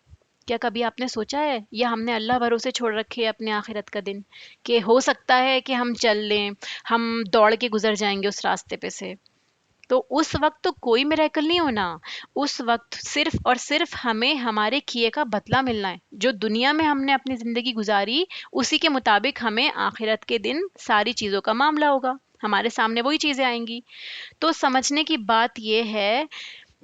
کیا کبھی آپ نے سوچا ہے؟ یا ہم نے اللہ بھروسے چھوڑ رکھے اپنے آخرت کا دن کہ ہو سکتا ہے کہ ہم چل لیں، ہم دوڑ کے گزر جائیں گے اس راستے پہ سے. تو اس وقت تو کوئی میریکل نہیں ہونا. اس وقت صرف اور صرف ہمیں ہمارے کیے کا بدلہ ملنا ہے. جو دنیا میں ہم نے اپنی زندگی گزاری، اسی کے مطابق ہمیں آخرت کے دن ساری چیزوں کا معاملہ ہوگا، ہمارے سامنے وہی چیزیں آئیں گی. تو سمجھنے کی بات یہ ہے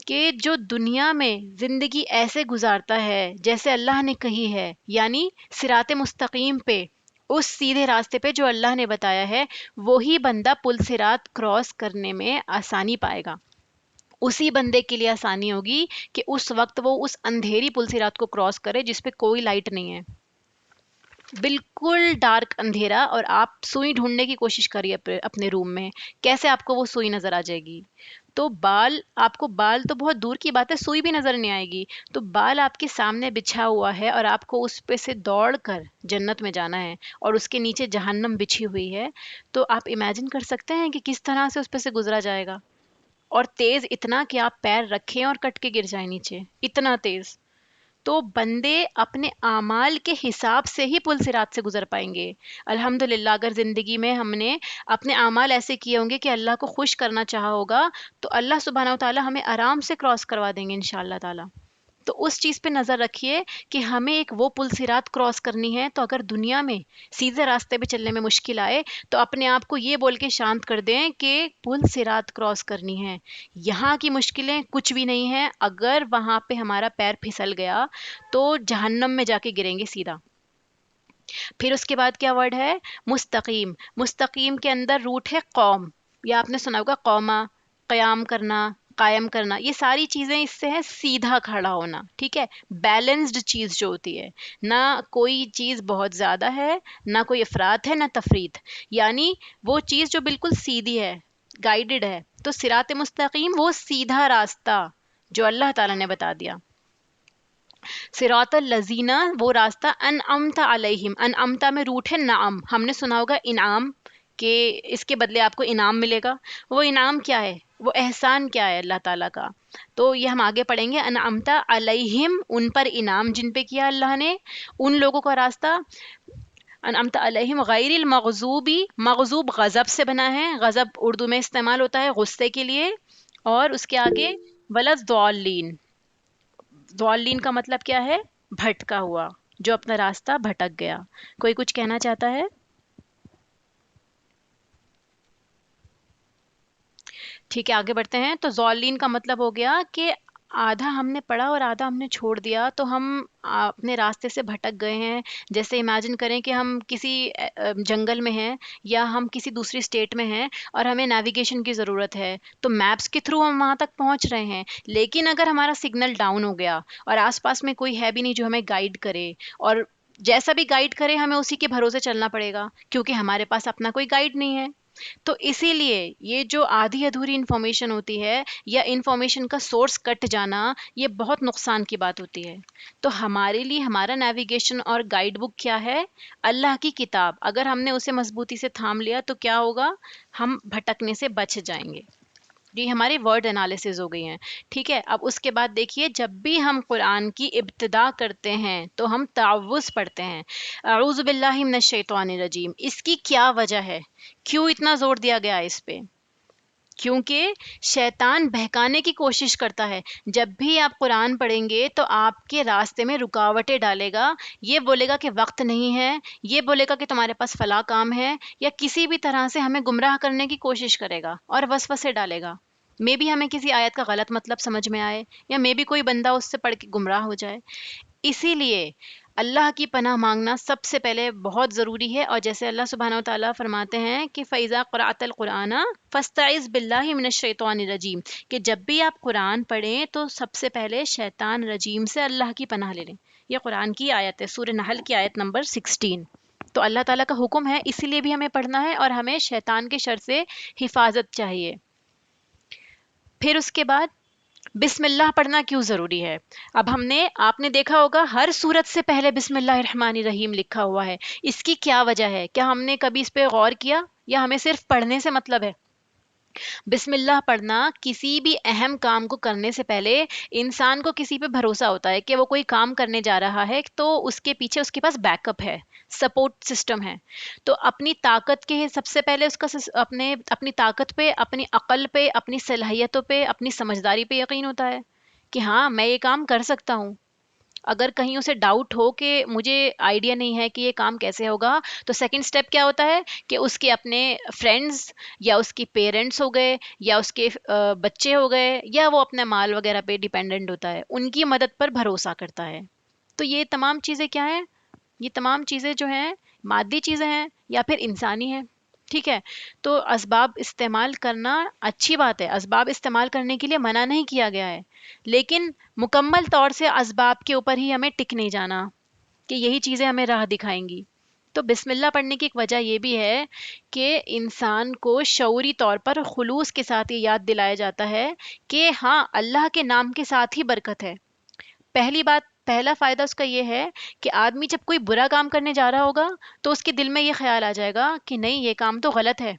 کہ جو دنیا میں زندگی ایسے گزارتا ہے جیسے اللہ نے کہی ہے، یعنی صراط مستقیم پہ، اس سیدھے راستے پہ جو اللہ نے بتایا ہے، وہی بندہ پل صراط کراس کرنے میں آسانی پائے گا. اسی بندے کے لیے آسانی ہوگی کہ اس وقت وہ اس اندھیری پل صراط کو کراس کرے جس پہ کوئی لائٹ نہیں ہے، بالکل ڈارک اندھیرا. اور آپ سوئی ڈھونڈنے کی کوشش کریے اپنے روم میں، کیسے آپ کو وہ سوئی نظر آ جائے گی؟ تو آپ کو بال تو بہت دور کی بات ہے، سوئی بھی نظر نہیں آئے گی. تو بال آپ کے سامنے بچھا ہوا ہے اور آپ کو اس پہ سے دوڑ کر جنت میں جانا ہے، اور اس کے نیچے جہنم بچھی ہوئی ہے. تو آپ امیجن کر سکتے ہیں کہ کس طرح سے اس پہ سے گزرا جائے گا. اور تیز اتنا کہ آپ پیر رکھیں اور کٹ کے گر جائیں نیچے، اتنا تیز. تو بندے اپنے اعمال کے حساب سے ہی پل صراط سے گزر پائیں گے. الحمدللہ اگر زندگی میں ہم نے اپنے اعمال ایسے کیے ہوں گے کہ اللہ کو خوش کرنا چاہا ہوگا، تو اللہ سبحانہ و تعالیٰ ہمیں آرام سے کراس کروا دیں گے انشاءاللہ تعالیٰ. تو اس چیز پہ نظر رکھیے کہ ہمیں ایک وہ پل صراط کراس کرنی ہے. تو اگر دنیا میں سیدھے راستے پہ چلنے میں مشکل آئے تو اپنے آپ کو یہ بول کے شانت کر دیں کہ پل صراط کراس کرنی ہے، یہاں کی مشکلیں کچھ بھی نہیں ہیں. اگر وہاں پہ ہمارا پیر پھسل گیا تو جہنم میں جا کے گریں گے سیدھا. پھر اس کے بعد کیا ورڈ ہے؟ مستقیم. مستقیم کے اندر روٹ ہے قوم، یا آپ نے سنا ہوگا قوما، قیام کرنا، قائم کرنا، یہ ساری چیزیں اس سے ہے سیدھا کھڑا ہونا، ٹھیک ہے، بیلنسڈ چیز جو ہوتی ہے، نہ کوئی چیز بہت زیادہ ہے، نہ کوئی افراط ہے، نہ تفریط، یعنی وہ چیز جو بالکل سیدھی ہے، گائیڈڈ ہے. تو صراط مستقیم وہ سیدھا راستہ جو اللہ تعالیٰ نے بتا دیا. صراط الذین وہ راستہ انعمت علیہم، انعمت میں روٹ ہے نعم، ہم نے سنا ہوگا انعام کہ اس کے بدلے آپ کو انعام ملے گا. وہ انعام کیا ہے، وہ احسان کیا ہے اللہ تعالیٰ کا، تو یہ ہم آگے پڑھیں گے. انعمت علیہم ان پر انعام جن پہ کیا اللہ نے، ان لوگوں کا راستہ. انعمت علیہم غیر المغضوبی، مغضوب غضب سے بنا ہے، غضب اردو میں استعمال ہوتا ہے غصے کے لیے. اور اس کے آگے ولضالین، ضالین کا مطلب کیا ہے، بھٹکا ہوا، جو اپنا راستہ بھٹک گیا. کوئی کچھ کہنا چاہتا ہے؟ ٹھیک ہے آگے بڑھتے ہیں. تو ضالین کا مطلب ہو گیا کہ آدھا ہم نے پڑھا اور آدھا ہم نے چھوڑ دیا، تو ہم اپنے راستے سے بھٹک گئے ہیں. جیسے امیجن کریں کہ ہم کسی جنگل میں ہیں یا ہم کسی دوسری اسٹیٹ میں ہیں اور ہمیں نیویگیشن کی ضرورت ہے، تو میپس کے تھرو ہم وہاں تک پہنچ رہے ہیں، لیکن اگر ہمارا سگنل ڈاؤن ہو گیا اور آس پاس میں کوئی ہے بھی نہیں جو ہمیں گائیڈ کرے، اور جیسا بھی گائیڈ کرے ہمیں اسی کے بھروسے چلنا پڑے گا کیونکہ ہمارے پاس اپنا کوئی گائیڈ نہیں ہے. تو اسی لیے یہ جو آدھی ادھوری انفارمیشن ہوتی ہے یا انفارمیشن کا سورس کٹ جانا، یہ بہت نقصان کی بات ہوتی ہے. تو ہمارے لیے ہمارا نیویگیشن اور گائیڈ بک کیا ہے، اللہ کی کتاب. اگر ہم نے اسے مضبوطی سے تھام لیا تو کیا ہوگا، ہم بھٹکنے سے بچ جائیں گے. یہ ہماری ورڈ انالیسز ہو گئی ہیں. ٹھیک ہے، اب اس کے بعد دیکھیے، جب بھی ہم قرآن کی ابتدا کرتے ہیں تو ہم تعوذ پڑھتے ہیں، اعوذ باللہ من الشیطان الرجیم. اس کی کیا وجہ ہے، کیوں اتنا زور دیا گیا ہے اس پہ؟ کیونکہ شیطان بہکانے کی کوشش کرتا ہے. جب بھی آپ قرآن پڑھیں گے تو آپ کے راستے میں رکاوٹیں ڈالے گا، یہ بولے گا کہ وقت نہیں ہے، یہ بولے گا کہ تمہارے پاس فلاں کام ہے، یا کسی بھی طرح سے ہمیں گمراہ کرنے کی کوشش کرے گا اور وسوسے ڈالے گا. مے بی ہمیں کسی آیت کا غلط مطلب سمجھ میں آئے، یا مے بی کوئی بندہ اس سے پڑھ کے گمراہ ہو جائے. اسی لیے اللہ کی پناہ مانگنا سب سے پہلے بہت ضروری ہے. اور جیسے اللہ سبحانہ و تعالیٰ فرماتے ہیں کہ فَإِذَا قَرَأْتَ الْقُرْآنَ فَاسْتَعِذْ بِاللَّهِ مِنَ الشَّيْطَانِ الرَّجِيمِ، کہ جب بھی آپ قرآن پڑھیں تو سب سے پہلے شیطان رجیم سے اللہ کی پناہ لے لیں. یہ قرآن کی آیت ہے، سورہ نحل کی آیت نمبر 16. تو اللہ تعالیٰ کا حکم ہے، اسی لیے بھی ہمیں پڑھنا ہے، اور ہمیں شیطان کے شر سے حفاظت چاہیے. پھر اس کے بعد بسم اللہ پڑھنا کیوں ضروری ہے؟ اب آپ نے دیکھا ہوگا ہر سورت سے پہلے بسم اللہ الرحمن الرحیم لکھا ہوا ہے. اس کی کیا وجہ ہے؟ کیا ہم نے کبھی اس پہ غور کیا، یا ہمیں صرف پڑھنے سے مطلب ہے؟ بسم اللہ پڑھنا کسی بھی اہم کام کو کرنے سے پہلے انسان کو کسی پہ بھروسہ ہوتا ہے کہ وہ کوئی کام کرنے جا رہا ہے تو اس کے پیچھے اس کے پاس بیک اپ ہے، سپورٹ سسٹم ہے. تو اپنی طاقت کے سب سے پہلے اس کا اپنی طاقت پہ، اپنی عقل پہ، اپنی صلاحیتوں پہ، اپنی سمجھداری پہ یقین ہوتا ہے کہ ہاں میں یہ کام کر سکتا ہوں. اگر کہیں اسے ڈاؤٹ ہو کہ مجھے آئیڈیا نہیں ہے کہ یہ کام کیسے ہوگا، تو سیکنڈ سٹیپ کیا ہوتا ہے کہ اس کے اپنے فرینڈز یا اس کی پیرنٹس ہو گئے یا اس کے بچے ہو گئے یا وہ اپنے مال وغیرہ پہ ڈیپینڈنٹ ہوتا ہے، ان کی مدد پر بھروسہ کرتا ہے. تو یہ تمام چیزیں کیا ہیں؟ یہ تمام چیزیں جو ہیں مادی چیزیں ہیں یا پھر انسانی ہیں. ٹھیک ہے، تو اسباب استعمال کرنا اچھی بات ہے، اسباب استعمال کرنے کے لیے منع نہیں کیا گیا ہے، لیکن مکمل طور سے اسباب کے اوپر ہی ہمیں ٹک نہیں جانا کہ یہی چیزیں ہمیں راہ دکھائیں گی. تو بسم اللہ پڑھنے کی ایک وجہ یہ بھی ہے کہ انسان کو شعوری طور پر خلوص کے ساتھ یہ یاد دلایا جاتا ہے کہ ہاں اللہ کے نام کے ساتھ ہی برکت ہے. پہلا فائدہ اس کا یہ ہے کہ آدمی جب کوئی برا کام کرنے جا رہا ہوگا تو اس کے دل میں یہ خیال آ جائے گا کہ نہیں یہ کام تو غلط ہے،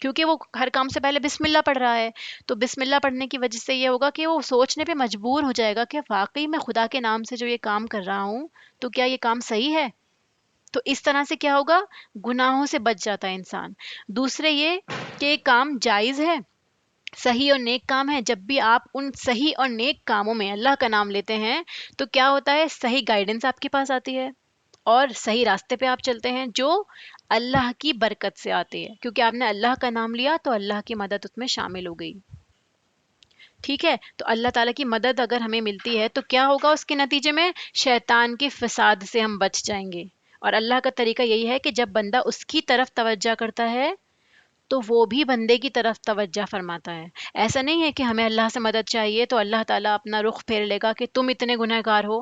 کیونکہ وہ ہر کام سے پہلے بسم اللہ پڑھ رہا ہے. تو بسم اللہ پڑھنے کی وجہ سے یہ ہوگا کہ وہ سوچنے پہ مجبور ہو جائے گا کہ واقعی میں خدا کے نام سے جو یہ کام کر رہا ہوں تو کیا یہ کام صحیح ہے. تو اس طرح سے کیا ہوگا، گناہوں سے بچ جاتا ہے انسان. دوسرے یہ کہ یہ کام جائز ہے، صحیح اور نیک کام ہے. جب بھی آپ ان صحیح اور نیک کاموں میں اللہ کا نام لیتے ہیں تو کیا ہوتا ہے، صحیح گائیڈنس آپ کے پاس آتی ہے اور صحیح راستے پہ آپ چلتے ہیں جو اللہ کی برکت سے آتی ہے، کیونکہ آپ نے اللہ کا نام لیا تو اللہ کی مدد اس میں شامل ہو گئی. ٹھیک ہے، تو اللہ تعالیٰ کی مدد اگر ہمیں ملتی ہے تو کیا ہوگا، اس کے نتیجے میں شیطان کے فساد سے ہم بچ جائیں گے. اور اللہ کا طریقہ یہی ہے کہ جب بندہ اس کی طرف توجہ کرتا ہے تو وہ بھی بندے کی طرف توجہ فرماتا ہے. ایسا نہیں ہے کہ ہمیں اللہ سے مدد چاہیے تو اللہ تعالیٰ اپنا رخ پھیر لے گا کہ تم اتنے گنہ گار ہو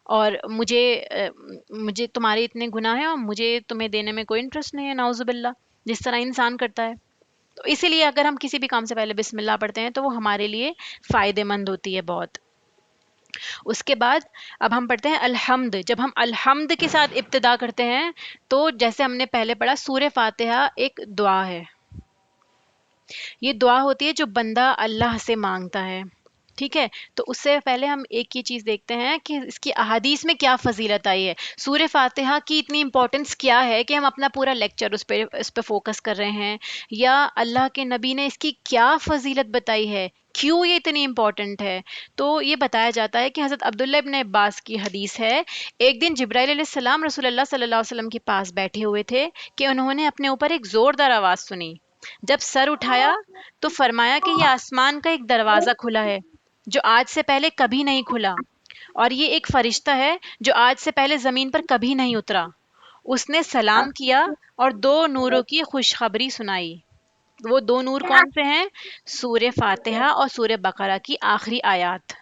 اور مجھے تمہارے اتنے گناہ ہیں اور مجھے تمہیں دینے میں کوئی انٹرسٹ نہیں ہے، نعوذ باللہ، جس طرح انسان کرتا ہے. تو اسی لیے اگر ہم کسی بھی کام سے پہلے بسم اللہ پڑھتے ہیں تو وہ ہمارے لیے فائدے مند ہوتی ہے بہت. اس کے بعد اب ہم پڑھتے ہیں الحمد. جب ہم الحمد کے ساتھ ابتدا کرتے ہیں تو جیسے ہم نے پہلے پڑھا سورہ فاتحہ ایک دعا ہے. یہ دعا ہوتی ہے جو بندہ اللہ سے مانگتا ہے. ٹھیک ہے، تو اس سے پہلے ہم ایک یہ چیز دیکھتے ہیں کہ اس کی احادیث میں کیا فضیلت آئی ہے. سورہ فاتحہ کی اتنی امپورٹنس کیا ہے کہ ہم اپنا پورا لیکچر اس پہ فوکس کر رہے ہیں، یا اللہ کے نبی نے اس کی کیا فضیلت بتائی ہے، کیوں یہ اتنی امپورٹنٹ ہے. تو یہ بتایا جاتا ہے کہ حضرت عبداللہ ابن عباس کی حدیث ہے، ایک دن جبرائیل علیہ السلام رسول اللہ صلی اللہ علیہ وسلم کے پاس بیٹھے ہوئے تھے کہ انہوں نے اپنے اوپر ایک زوردار آواز سنی. جب سر اٹھایا تو فرمایا کہ یہ آسمان کا ایک دروازہ کھلا ہے جو آج سے پہلے کبھی نہیں کھلا، اور یہ ایک فرشتہ ہے جو آج سے پہلے زمین پر کبھی نہیں اترا. اس نے سلام کیا اور 2 نوروں کی خوشخبری سنائی. وہ 2 نور کون سے ہیں؟ سورہ فاتحہ اور سورہ بقرہ کی آخری آیات.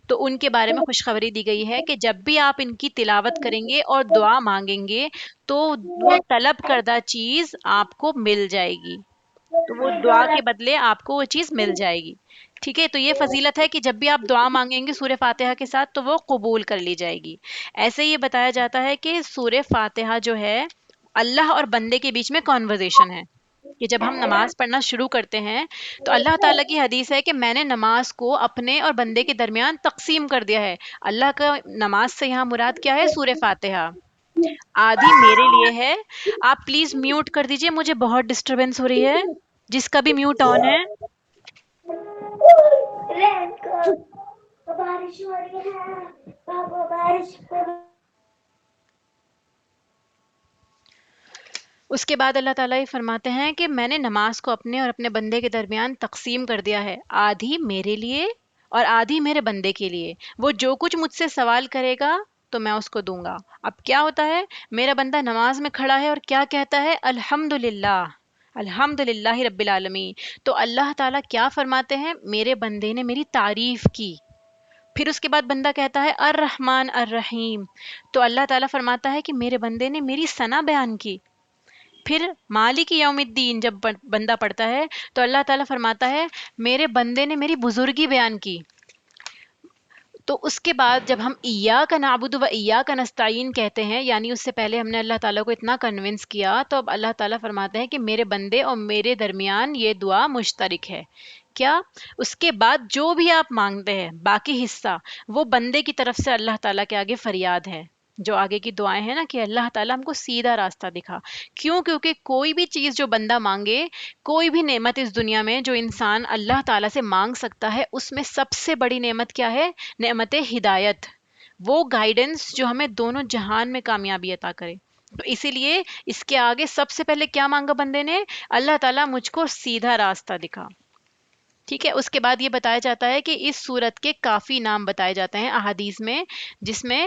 تو ان کے بارے میں خوشخبری دی گئی ہے کہ جب بھی آپ ان کی تلاوت کریں گے اور دعا مانگیں گے تو وہ طلب کردہ چیز آپ کو مل جائے گی، تو وہ دعا کے بدلے آپ کو وہ چیز مل جائے گی. ٹھیک ہے، تو یہ فضیلت ہے کہ جب بھی آپ دعا مانگیں گے سورہ فاتحہ کے ساتھ تو وہ قبول کر لی جائے گی. ایسے یہ بتایا جاتا ہے کہ سورہ فاتحہ جو ہے اللہ اور بندے کے بیچ میں کانورزیشن ہے، کہ جب ہم نماز پڑھنا شروع کرتے ہیں تو اللہ تعالیٰ کی حدیث ہے کہ میں نے نماز کو اپنے اور بندے کے درمیان تقسیم کر دیا ہے. اللہ کا نماز سے یہاں مراد کیا ہے؟ سورہ فاتحہ. آدھی میرے لیے ہے. آپ پلیز میوٹ کر دیجئے، مجھے بہت ڈسٹربنس ہو رہی ہے. جس کا بھی میوٹ آن ہے. اس کے بعد اللہ تعالیٰ یہ فرماتے ہیں کہ میں نے نماز کو اپنے اور اپنے بندے کے درمیان تقسیم کر دیا ہے، آدھی میرے لیے اور آدھی میرے بندے کے لیے. وہ جو کچھ مجھ سے سوال کرے گا تو میں اس کو دوں گا. اب کیا ہوتا ہے، میرا بندہ نماز میں کھڑا ہے اور کیا کہتا ہے؟ الحمد للہ، الحمد للہ رب العالمین. تو اللہ تعالیٰ کیا فرماتے ہیں؟ میرے بندے نے میری تعریف کی. پھر اس کے بعد بندہ کہتا ہے الرحمن الرحیم، تو اللہ تعالیٰ فرماتا ہے کہ میرے بندے نے میری ثنا بیان کی. پھر مالک یوم الدین جب بندہ پڑھتا ہے تو اللہ تعالیٰ فرماتا ہے میرے بندے نے میری بزرگی بیان کی. تو اس کے بعد جب ہم ایاک نعبد و ایاک نستعین کہتے ہیں، یعنی اس سے پہلے ہم نے اللہ تعالیٰ کو اتنا کنونس کیا، تو اب اللہ تعالیٰ فرماتے ہیں کہ میرے بندے اور میرے درمیان یہ دعا مشترک ہے. کیا؟ اس کے بعد جو بھی آپ مانگتے ہیں باقی حصہ وہ بندے کی طرف سے اللہ تعالیٰ کے آگے فریاد ہے. جو آگے کی دعائیں ہیں نا کہ اللہ تعالیٰ ہم کو سیدھا راستہ دکھا. کیوں؟ کیونکہ کوئی بھی چیز جو بندہ مانگے، کوئی بھی نعمت اس دنیا میں جو انسان اللہ تعالیٰ سے مانگ سکتا ہے، اس میں سب سے بڑی نعمت کیا ہے؟ نعمت ہدایت، وہ گائیڈنس جو ہمیں دونوں جہان میں کامیابی عطا کرے. تو اسی لیے اس کے آگے سب سے پہلے کیا مانگا بندے نے؟ اللہ تعالیٰ مجھ کو سیدھا راستہ دکھا. ٹھیک ہے، اس کے بعد یہ بتایا جاتا ہے کہ اس سورت کے کافی نام بتائے جاتے ہیں احادیث میں، جس میں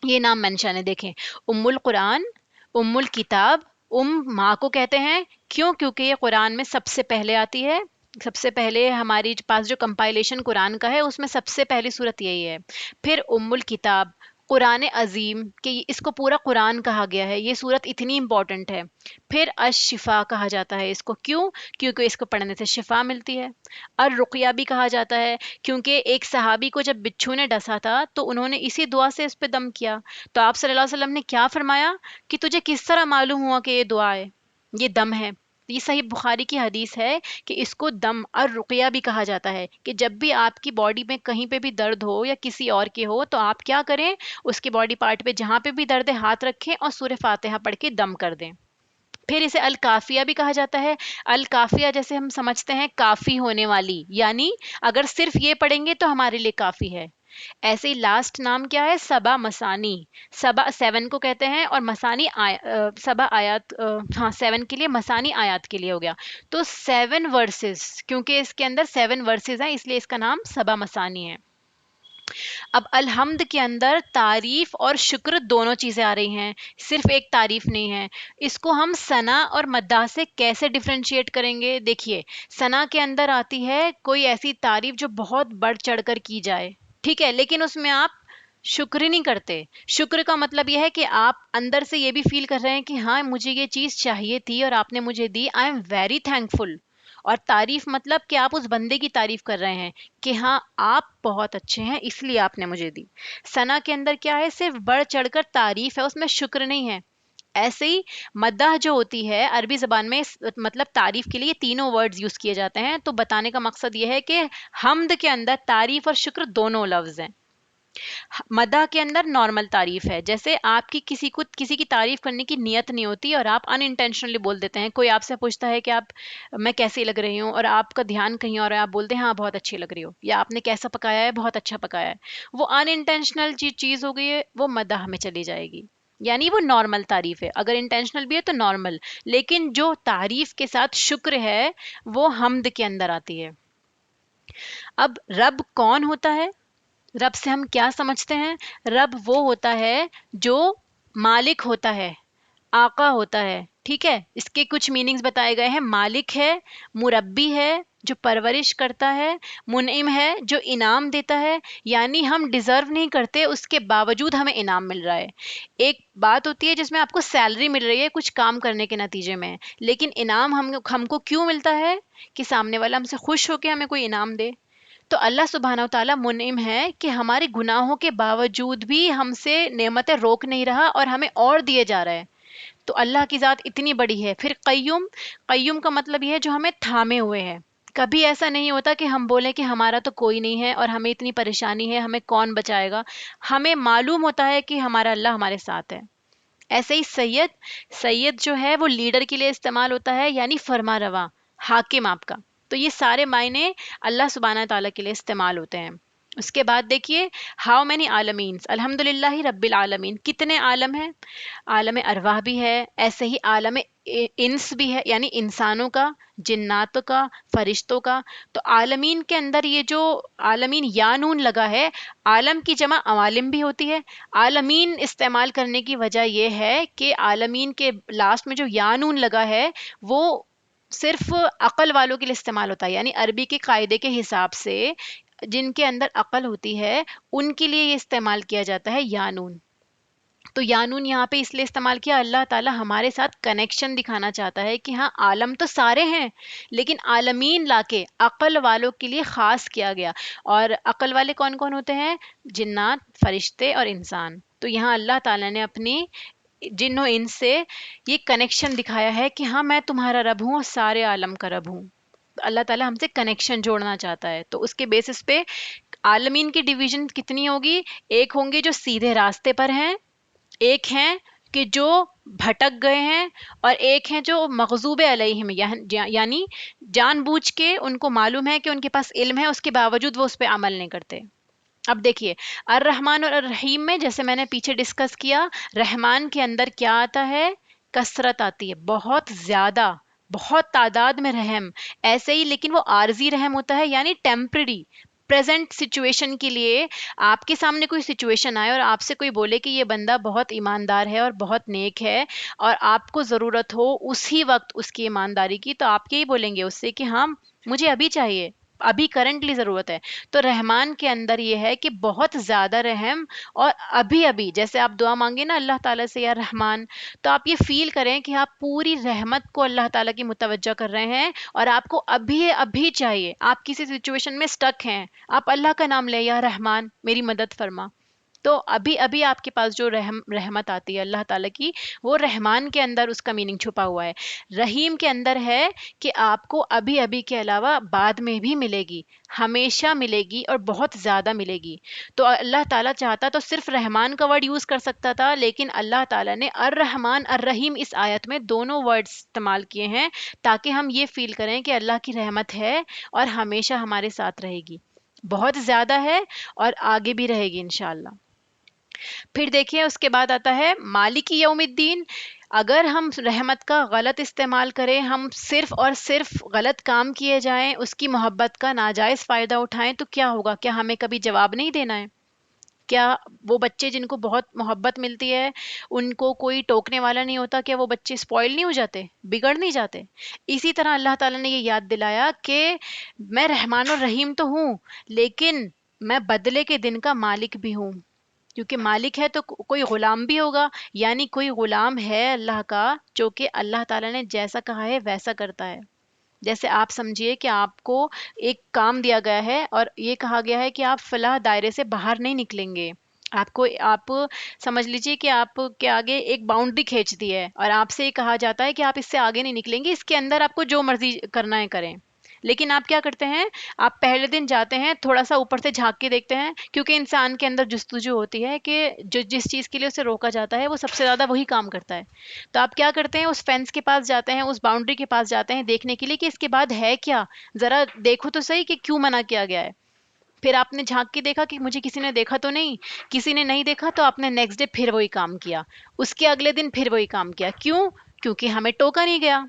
یہ نام مینشن ہے. دیکھیں، ام القرآن، ام الکتاب، ماں کو کہتے ہیں. کیوں؟ کیونکہ یہ قرآن میں سب سے پہلے آتی ہے. سب سے پہلے ہماری پاس جو کمپائلیشن قرآن کا ہے اس میں سب سے پہلی صورت یہی ہے. پھر ام الکتاب، قرآن عظیم، کہ اس کو پورا قرآن کہا گیا ہے، یہ صورت اتنی امپورٹنٹ ہے. پھر الشفا کہا جاتا ہے اس کو. کیوں؟ کیونکہ اس کو پڑھنے سے شفا ملتی ہے. الرقیہ بھی کہا جاتا ہے کیونکہ ایک صحابی کو جب بچھو نے ڈسا تھا تو انہوں نے اسی دعا سے اس پہ دم کیا. تو آپ صلی اللہ علیہ وسلم نے کیا فرمایا کہ تجھے کس طرح معلوم ہوا کہ یہ دعا ہے، یہ دم ہے؟ یہ صحیح بخاری کی حدیث ہے کہ اس کو دم الرقیہ بھی کہا جاتا ہے، کہ جب بھی آپ کی باڈی میں کہیں پہ بھی درد ہو یا کسی اور کے ہو تو آپ کیا کریں، اس کے باڈی پارٹ پہ جہاں پہ بھی درد ہے ہاتھ رکھیں اور سورہ فاتحہ پڑھ کے دم کر دیں. پھر اسے الکافیہ بھی کہا جاتا ہے. الکافیہ جیسے ہم سمجھتے ہیں کافی ہونے والی، یعنی اگر صرف یہ پڑھیں گے تو ہمارے لیے کافی ہے. ایسے ہی لاسٹ نام کیا ہے؟ سبا مسانی. سبا 7 کو کہتے ہیں اور مسانی سبا آیات، ہاں 7 کے لیے، مسانی آیات کے لیے ہو گیا. تو 7 ورسز، کیونکہ اس کے اندر 7 ورسز ہیں اس لیے اس کا نام سبا مسانی ہے. اب الحمد کے اندر تعریف اور شکر دونوں چیزیں آ رہی ہیں، صرف ایک تعریف نہیں ہے. اس کو ہم ثنا اور مداح سے کیسے ڈفرینشیٹ کریں گے؟ دیکھیے، ثنا کے اندر آتی ہے کوئی ایسی تعریف جو بہت بڑھ چڑھ کر کی جائے، ٹھیک ہے، لیکن اس میں آپ شکر نہیں کرتے. شکر کا مطلب یہ ہے کہ آپ اندر سے یہ بھی فیل کر رہے ہیں کہ ہاں مجھے یہ چیز چاہیے تھی اور آپ نے مجھے دی، آئی ایم ویری تھینک فل. اور تعریف مطلب کہ آپ اس بندے کی تعریف کر رہے ہیں کہ ہاں آپ بہت اچھے ہیں اس لیے آپ نے مجھے دی. ثنا کے اندر کیا ہے؟ صرف بڑھ چڑھ کر تعریف ہے، اس میں شکر نہیں ہے. ایسے ہی مدح جو ہوتی ہے عربی زبان میں مطلب تعریف کے لیے تینوں ورڈز یوز کیے جاتے ہیں. تو بتانے کا مقصد یہ ہے کہ حمد کے اندر تعریف اور شکر دونوں لفظ ہیں. مدح کے اندر نارمل تعریف ہے، جیسے آپ کی کسی کی تعریف کرنے کی نیت نہیں ہوتی اور آپ ان انٹینشنلی بول دیتے ہیں. کوئی آپ سے پوچھتا ہے کہ آپ میں کیسی لگ رہی ہوں اور آپ کا دھیان کہیں اور ہے، آپ بولتے ہیں ہاں بہت اچھی لگ رہی ہو، یا آپ نے کیسا پکایا ہے، بہت اچھا پکایا ہے. وہ ان انٹینشنل چیز ہو گئی ہے، وہ مدح میں چلی جائے گی. یعنی وہ نارمل تعریف ہے، اگر انٹینشنل بھی ہے تو نارمل. لیکن جو تعریف کے ساتھ شکر ہے وہ حمد کے اندر آتی ہے. اب رب کون ہوتا ہے؟ رب سے ہم کیا سمجھتے ہیں؟ رب وہ ہوتا ہے جو مالک ہوتا ہے، آقا ہوتا ہے، ٹھیک ہے. اس کے کچھ میننگز بتائے گئے ہیں. مالک ہے، مربی ہے جو پرورش کرتا ہے، منعم ہے جو انعام دیتا ہے. یعنی ہم ڈیزرو نہیں کرتے، اس کے باوجود ہمیں انعام مل رہا ہے. ایک بات ہوتی ہے جس میں آپ کو سیلری مل رہی ہے کچھ کام کرنے کے نتیجے میں، لیکن انعام ہم کو کیوں ملتا ہے؟ کہ سامنے والا ہم سے خوش ہو کے ہمیں کوئی انعام دے. تو اللہ سبحانہ و تعالیٰ منعم ہے کہ ہمارے گناہوں کے باوجود بھی ہم سے نعمتیں روک نہیں رہا اور ہمیں اور دیے جا رہا ہے. تو اللہ کی ذات اتنی بڑی ہے. پھر قیوم، قیوم کا مطلب یہ ہے جو ہمیں تھامے ہوئے ہے. کبھی ایسا نہیں ہوتا کہ ہم بولیں کہ ہمارا تو کوئی نہیں ہے اور ہمیں اتنی پریشانی ہے، ہمیں کون بچائے گا. ہمیں معلوم ہوتا ہے کہ ہمارا اللہ ہمارے ساتھ ہے. ایسے ہی سید، سید جو ہے وہ لیڈر کے لیے استعمال ہوتا ہے، یعنی فرما رواں، حاکم آپ کا. تو یہ سارے معنی اللہ سبحانہ تعالیٰ کے لیے استعمال ہوتے ہیں. اس کے بعد دیکھیے ہاؤ مینی عالمینس، الحمد للہ رب العالمین. کتنے عالم ہیں؟ عالم ارواح بھی ہے، ایسے ہی عالم انس بھی ہے، یعنی انسانوں کا، جناتوں کا، فرشتوں کا. تو عالمین کے اندر یہ جو عالمین یا نون لگا ہے، عالم کی جمع عوالم بھی ہوتی ہے. عالمین استعمال کرنے کی وجہ یہ ہے کہ عالمین کے لاسٹ میں جو یا نون لگا ہے وہ صرف عقل والوں کے لیے استعمال ہوتا ہے. یعنی عربی کے قاعدے کے حساب سے جن کے اندر عقل ہوتی ہے ان کے لیے یہ استعمال کیا جاتا ہے یا نون. تو یا نون یہاں پہ اس لیے استعمال کیا، اللہ تعالیٰ ہمارے ساتھ کنیکشن دکھانا چاہتا ہے کہ ہاں عالم تو سارے ہیں لیکن عالمین لا کے عقل والوں کے لیے خاص کیا گیا. اور عقل والے کون کون ہوتے ہیں؟ جنات، فرشتے اور انسان. تو یہاں اللہ تعالیٰ نے اپنی جن و انس سے یہ کنیکشن دکھایا ہے کہ ہاں میں تمہارا رب ہوں اور سارے عالم کا رب ہوں. اللہ تعالیٰ ہم سے کنیکشن جوڑنا چاہتا ہے. تو اس کے بیسس پہ عالمین کی ڈویژن کتنی ہوگی؟ ایک ہوں گے جو سیدھے راستے پر ہیں، ایک ہیں کہ جو بھٹک گئے ہیں، اور ایک ہیں جو مغضوب علیہم، یعنی جان بوجھ کے ان کو معلوم ہے کہ ان کے پاس علم ہے اس کے باوجود وہ اس پہ عمل نہیں کرتے. اب دیکھیے الرحمن اور الرحیم میں جیسے میں نے پیچھے ڈسکس کیا، رحمان کے اندر کیا آتا ہے؟ کثرت آتی ہے، بہت زیادہ، بہت تعداد میں رحم. ایسے ہی لیکن وہ عارضی رحم ہوتا ہے، یعنی ٹیمپرری، پریزنٹ سچویشن کے لیے. آپ کے سامنے کوئی سچویشن آئے اور آپ سے کوئی بولے کہ یہ بندہ بہت ایماندار ہے اور بہت نیک ہے اور آپ کو ضرورت ہو اسی وقت اس کی ایمانداری کی، تو آپ یہی بولیں گے اس سے کہ ہاں مجھے ابھی چاہیے، ابھی کرنٹلی ضرورت ہے. تو رحمان کے اندر یہ ہے کہ بہت زیادہ رحم، اور ابھی ابھی جیسے آپ دعا مانگے نا اللہ تعالیٰ سے یا رحمان، تو آپ یہ فیل کریں کہ آپ پوری رحمت کو اللہ تعالیٰ کی متوجہ کر رہے ہیں اور آپ کو ابھی ابھی چاہیے. آپ کسی سچویشن میں سٹک ہیں، آپ اللہ کا نام لیں، یا رحمان میری مدد فرما. تو ابھی ابھی آپ کے پاس جو رحمت آتی ہے اللہ تعالیٰ کی، وہ رحمان کے اندر اس کا میننگ چھپا ہوا ہے. رحیم کے اندر ہے کہ آپ کو ابھی ابھی کے علاوہ بعد میں بھی ملے گی، ہمیشہ ملے گی اور بہت زیادہ ملے گی. تو اللہ تعالیٰ چاہتا تو صرف رحمان کا ورڈ یوز کر سکتا تھا، لیکن اللہ تعالیٰ نے الرحمن الرحیم اس آیت میں دونوں ورڈز استعمال کیے ہیں تاکہ ہم یہ فیل کریں کہ اللہ کی رحمت ہے اور ہمیشہ ہمارے ساتھ رہے گی، بہت زیادہ ہے اور آگے بھی رہے گی انشاءاللہ. پھر دیکھیں اس کے بعد آتا ہے مالک یوم الدین. اگر ہم رحمت کا غلط استعمال کریں، ہم صرف اور صرف غلط کام کیے جائیں، اس کی محبت کا ناجائز فائدہ اٹھائیں، تو کیا ہوگا؟ کیا ہمیں کبھی جواب نہیں دینا ہے؟ کیا وہ بچے جن کو بہت محبت ملتی ہے ان کو کوئی ٹوکنے والا نہیں ہوتا؟ کیا وہ بچے اسپوائل نہیں ہو جاتے، بگڑ نہیں جاتے؟ اسی طرح اللہ تعالیٰ نے یہ یاد دلایا کہ میں رحمان الرحیم تو ہوں، لیکن میں بدلے کے دن کا مالک بھی ہوں، کیونکہ مالک ہے تو کوئی غلام بھی ہوگا، یعنی کوئی غلام ہے اللہ کا جو کہ اللہ تعالیٰ نے جیسا کہا ہے ویسا کرتا ہے۔ جیسے آپ سمجھیے کہ آپ کو ایک کام دیا گیا ہے اور یہ کہا گیا ہے کہ آپ فلاں دائرے سے باہر نہیں نکلیں گے، آپ سمجھ لیجئے کہ آپ کے آگے ایک باؤنڈری کھینچ دی ہے اور آپ سے یہ کہا جاتا ہے کہ آپ اس سے آگے نہیں نکلیں گے، اس کے اندر آپ کو جو مرضی کرنا ہے کریں۔ لیکن آپ کیا کرتے ہیں؟ آپ پہلے دن جاتے ہیں، تھوڑا سا اوپر سے جھانک کے دیکھتے ہیں، کیونکہ انسان کے اندر جستجو ہوتی ہے کہ جس چیز کے لیے اسے روکا جاتا ہے وہ سب سے زیادہ وہی کام کرتا ہے۔ تو آپ کیا کرتے ہیں؟ اس فینس کے پاس جاتے ہیں، اس باؤنڈری کے پاس جاتے ہیں دیکھنے کے لیے کہ اس کے بعد ہے کیا، ذرا دیکھو تو صحیح کہ کیوں منع کیا گیا ہے۔ پھر آپ نے جھانک کے دیکھا کہ مجھے کسی نے دیکھا تو نہیں، کسی نے نہیں دیکھا، تو آپ نے نیکسٹ ڈے پھر وہی کام کیا، اس کے اگلے دن پھر وہی کام کیا۔ کیوں؟ کیونکہ ہمیں ٹوکا نہیں گیا،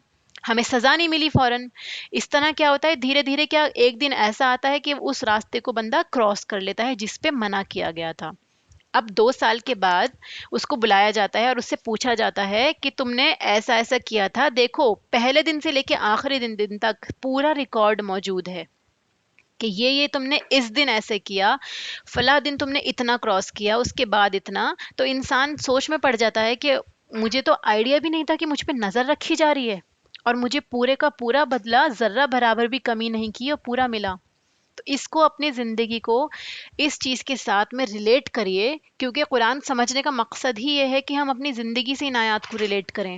ہمیں سزا نہیں ملی فوراً۔ اس طرح کیا ہوتا ہے، دھیرے دھیرے کیا ایک دن ایسا آتا ہے کہ اس راستے کو بندہ کراس کر لیتا ہے جس پہ منع کیا گیا تھا۔ اب 2 سال کے بعد اس کو بلایا جاتا ہے اور اس سے پوچھا جاتا ہے کہ تم نے ایسا ایسا کیا تھا، دیکھو پہلے دن سے لے کے آخری دن تک پورا ریکارڈ موجود ہے کہ یہ تم نے اس دن ایسے کیا، فلاں دن تم نے اتنا کراس کیا، اس کے بعد اتنا۔ تو انسان سوچ میں پڑ جاتا ہے کہ مجھے تو آئیڈیا بھی نہیں تھا کہ مجھ پہ نظر رکھی جا رہی ہے اور مجھے پورے کا پورا بدلہ ذرہ برابر بھی کمی نہیں کی اور پورا ملا۔ تو اس کو اپنی زندگی کو اس چیز کے ساتھ میں ریلیٹ کریے، کیونکہ قرآن سمجھنے کا مقصد ہی یہ ہے کہ ہم اپنی زندگی سے ان آیات کو ریلیٹ کریں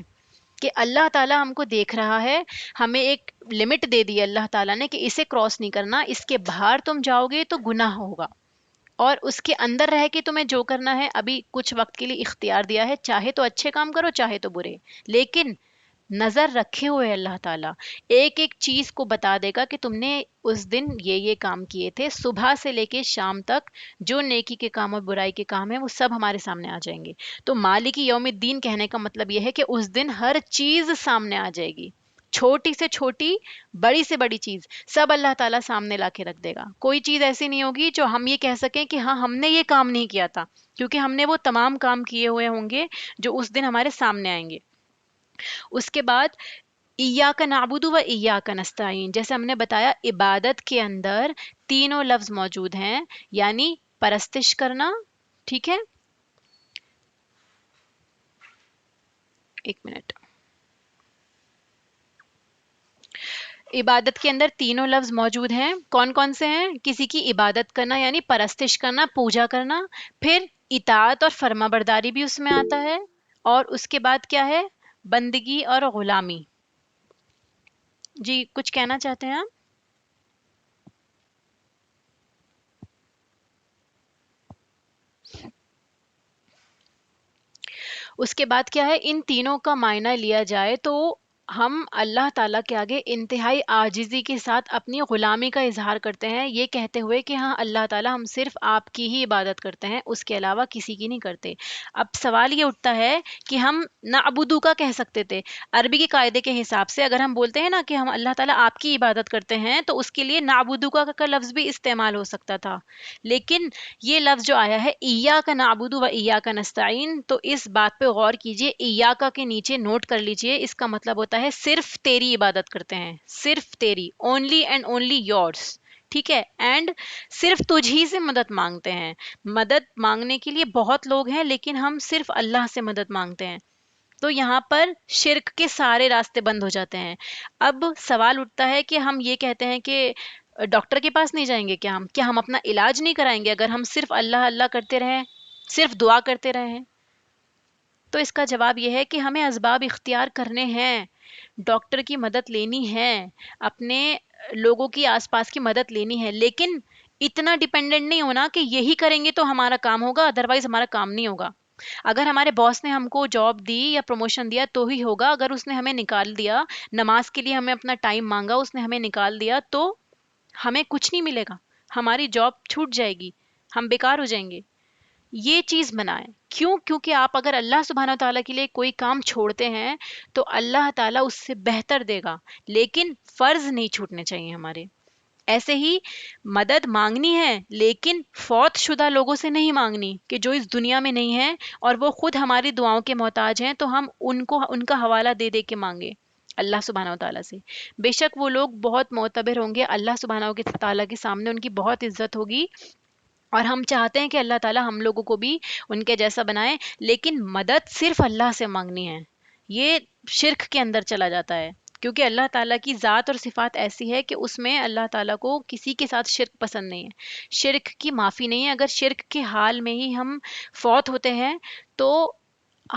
کہ اللہ تعالیٰ ہم کو دیکھ رہا ہے، ہمیں ایک لمٹ دے دی اللہ تعالیٰ نے کہ اسے کراس نہیں کرنا، اس کے باہر تم جاؤ گے تو گناہ ہوگا، اور اس کے اندر رہ کے تمہیں جو کرنا ہے ابھی کچھ وقت کے لیے اختیار دیا ہے، چاہے تو اچھے کام کرو چاہے تو برے، لیکن نظر رکھے ہوئے اللہ تعالیٰ ایک ایک چیز کو بتا دے گا کہ تم نے اس دن یہ کام کیے تھے، صبح سے لے کے شام تک جو نیکی کے کام اور برائی کے کام ہیں وہ سب ہمارے سامنے آ جائیں گے۔ تو مالکی یوم الدین کہنے کا مطلب یہ ہے کہ اس دن ہر چیز سامنے آ جائے گی، چھوٹی سے چھوٹی، بڑی سے بڑی چیز، سب اللہ تعالیٰ سامنے لا کے رکھ دے گا۔ کوئی چیز ایسی نہیں ہوگی جو ہم یہ کہہ سکیں کہ ہاں ہم نے یہ کام نہیں کیا تھا، کیونکہ ہم نے وہ تمام کام کیے ہوئے ہوں گے جو اس دن ہمارے سامنے آئیں گے۔ اس کے بعد ایاک نعبد و ایاک نستعین، جیسے ہم نے بتایا عبادت کے اندر تینوں لفظ موجود ہیں، یعنی پرستش کرنا، ٹھیک ہے، ایک منٹ، عبادت کے اندر تینوں لفظ موجود ہیں، کون کون سے ہیں؟ کسی کی عبادت کرنا یعنی پرستش کرنا، پوجا کرنا، پھر اطاعت اور فرما برداری بھی اس میں آتا ہے، اور اس کے بعد کیا ہے؟ بندگی اور غلامی۔ جی کچھ کہنا چاہتے ہیں آپ؟ اس کے بعد کیا ہے؟ ان تینوں کا معائنہ لیا جائے تو ہم اللہ تعالیٰ کے آگے انتہائی عاجزی کے ساتھ اپنی غلامی کا اظہار کرتے ہیں، یہ کہتے ہوئے کہ ہاں اللہ تعالیٰ ہم صرف آپ کی ہی عبادت کرتے ہیں، اس کے علاوہ کسی کی نہیں کرتے۔ اب سوال یہ اٹھتا ہے کہ ہم نعبدو کا کہہ سکتے تھے، عربی کے قاعدے کے حساب سے اگر ہم بولتے ہیں نا کہ ہم اللہ تعالیٰ آپ کی عبادت کرتے ہیں تو اس کے لیے نعبدو کا لفظ بھی استعمال ہو سکتا تھا، لیکن یہ لفظ جو آیا ہے ایاک نعبد و ایاک نستعین، تو اس بات پہ غور کیجئے، ایاک کے نیچے نوٹ کر لیجئے، اس کا مطلب ہوتا ہے صرف تیری عبادت کرتے ہیں، صرف تیری، اونلی اینڈ اونلی یورس، ٹھیک ہے، اینڈ صرف تجھ ہی سے مدد مانگتے ہیں۔ مدد مانگنے کے لیے بہت لوگ ہیں لیکن ہم صرف اللہ سے مدد مانگتے ہیں، تو یہاں پر شرک کے سارے راستے بند ہو جاتے ہیں۔ اب سوال اٹھتا ہے کہ ہم یہ کہتے ہیں کہ ڈاکٹر کے پاس نہیں جائیں گے کیا ہم اپنا علاج نہیں کرائیں گے اگر ہم صرف اللہ اللہ کرتے رہیں، صرف دعا کرتے رہیں؟ تو اس کا جواب یہ ہے کہ ہمیں اسباب اختیار کرنے ہیں، ڈاکٹر کی مدد لینی ہے، اپنے لوگوں کی آس پاس کی مدد لینی ہے، لیکن اتنا ڈیپینڈنٹ نہیں ہونا کہ یہی کریں گے تو ہمارا کام ہوگا، ادروائز ہمارا کام نہیں ہوگا۔ اگر ہمارے باس نے ہم کو جاب دی یا پروموشن دیا تو ہی ہوگا، اگر اس نے ہمیں نکال دیا، نماز کے لیے ہمیں اپنا ٹائم مانگا اس نے ہمیں نکال دیا، تو ہمیں کچھ نہیں ملے گا، ہماری جاب چھوٹ جائے گی، ہم بیکار ہو جائیں گے۔ یہ چیز بنائیں، کیوں؟ کیونکہ آپ اگر اللہ سبحانہ و تعالیٰ کے لیے کوئی کام چھوڑتے ہیں تو اللہ تعالیٰ اس سے بہتر دے گا، لیکن فرض نہیں چھوٹنے چاہیے ہمارے۔ ایسے ہی مدد مانگنی ہے لیکن فوت شدہ لوگوں سے نہیں مانگنی کہ جو اس دنیا میں نہیں ہیں اور وہ خود ہماری دعاؤں کے محتاج ہیں، تو ہم ان کا حوالہ دے دے کے مانگے اللہ سبحانہ و تعالیٰ سے. بے شک وہ لوگ بہت معتبر ہوں گے اللہ سبحانہ و تعالیٰ کے سامنے، ان کی بہت عزت ہوگی. اور ہم چاہتے ہیں کہ اللہ تعالیٰ ہم لوگوں کو بھی ان کے جیسا بنائے، لیکن مدد صرف اللہ سے مانگنی ہے. یہ شرک کے اندر چلا جاتا ہے، کیونکہ اللہ تعالیٰ کی ذات اور صفات ایسی ہے کہ اس میں اللہ تعالیٰ کو کسی کے ساتھ شرک پسند نہیں ہے، شرک کی معافی نہیں ہے. اگر شرک کے حال میں ہی ہم فوت ہوتے ہیں تو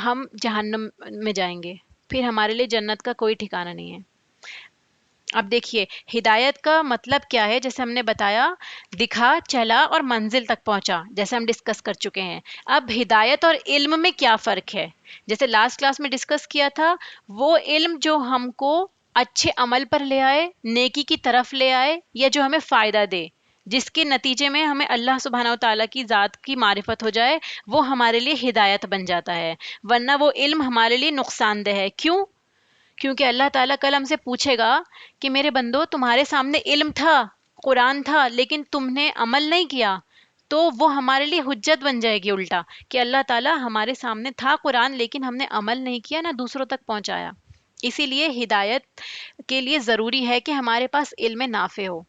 ہم جہنم میں جائیں گے، پھر ہمارے لیے جنت کا کوئی ٹھکانہ نہیں ہے. اب دیکھیے ہدایت کا مطلب کیا ہے، جیسے ہم نے بتایا دکھا چلا اور منزل تک پہنچا، جیسے ہم ڈسکس کر چکے ہیں. اب ہدایت اور علم میں کیا فرق ہے، جیسے لاسٹ کلاس میں ڈسکس کیا تھا، وہ علم جو ہم کو اچھے عمل پر لے آئے، نیکی کی طرف لے آئے، یا جو ہمیں فائدہ دے، جس کے نتیجے میں ہمیں اللہ سبحانہ و تعالیٰ کی ذات کی معرفت ہو جائے، وہ ہمارے لیے ہدایت بن جاتا ہے. ورنہ وہ علم ہمارے لیے نقصان دہ ہے. کیوں؟ کیونکہ اللہ تعالیٰ کل ہم سے پوچھے گا کہ میرے بندو تمہارے سامنے علم تھا، قرآن تھا، لیکن تم نے عمل نہیں کیا، تو وہ ہمارے لیے حجت بن جائے گی الٹا، کہ اللہ تعالیٰ ہمارے سامنے تھا قرآن لیکن ہم نے عمل نہیں کیا، نہ دوسروں تک پہنچایا. اسی لیے ہدایت کے لیے ضروری ہے کہ ہمارے پاس علم نافع ہو.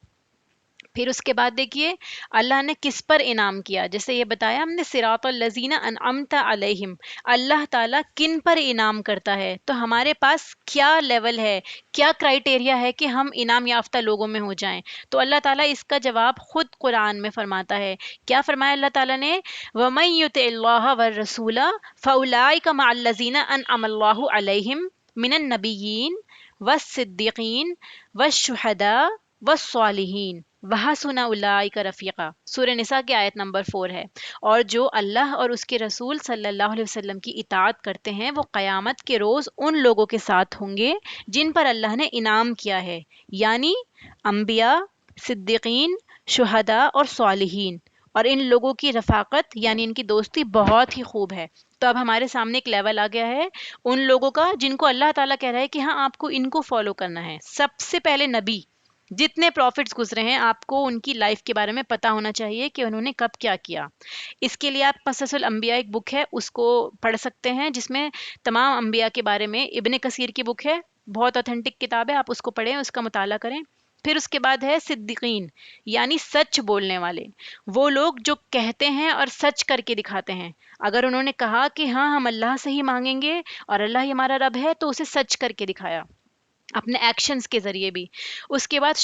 پھر اس کے بعد دیکھیے اللہ نے کس پر انعام کیا، جیسے یہ بتایا ہم نے صراط الذین انعمت علیہم، اللہ تعالیٰ کن پر انعام کرتا ہے، تو ہمارے پاس کیا لیول ہے، کیا کرائٹیریا ہے کہ ہم انعام یافتہ لوگوں میں ہو جائیں. تو اللہ تعالیٰ اس کا جواب خود قرآن میں فرماتا ہے. کیا فرمایا اللہ تعالیٰ نے؟ وَمَن يُطِعِ اللَّهَ وَالرَّسُولَ فَأُولَٰئِكَ مَعَ الَّذِينَ أَنْعَمَ اللَّهُ عَلَيْهِم مِّنَ النَّبِيِّينَ وَالصِّدِّيقِينَ وَالشُّهَدَاءِ وَالصَّالِحِينَ وَحَسُنَ أُولَٰئِكَ رَفِیقًا. سورہ نساء کی آیت نمبر 4 ہے. اور جو اللہ اور اس کے رسول صلی اللہ علیہ وسلم کی اطاعت کرتے ہیں وہ قیامت کے روز ان لوگوں کے ساتھ ہوں گے جن پر اللہ نے انعام کیا ہے، یعنی انبیاء، صدیقین، شہداء اور صالحین. اور ان لوگوں کی رفاقت یعنی ان کی دوستی بہت ہی خوب ہے. تو اب ہمارے سامنے ایک لیول آ گیا ہے ان لوگوں کا جن کو اللہ تعالیٰ کہہ رہا ہے کہ ہاں آپ کو ان کو فالو کرنا ہے. سب سے پہلے نبی، جتنے پروفٹس گزرے ہیں آپ کو ان کی لائف کے بارے میں پتا ہونا چاہیے کہ انہوں نے کب کیا کیا. اس کے لیے آپ قصص الانبیاء ایک بک ہے اس کو پڑھ سکتے ہیں، جس میں تمام انبیاء کے بارے میں، ابن کثیر کی بک ہے، بہت اوتھینٹک کتاب ہے، آپ اس کو پڑھیں، اس کا مطالعہ کریں. پھر اس کے بعد ہے صدیقین، یعنی سچ بولنے والے، وہ لوگ جو کہتے ہیں اور سچ کر کے دکھاتے ہیں. اگر انہوں نے کہا کہ ہاں ہم اللہ سے ہی مانگیں گے اور اللہ ہی ہمارا رب ہے، تو اسے سچ کر کے دکھایا اپنے ایکشنز کے ذریعے بھی. اس کے بعد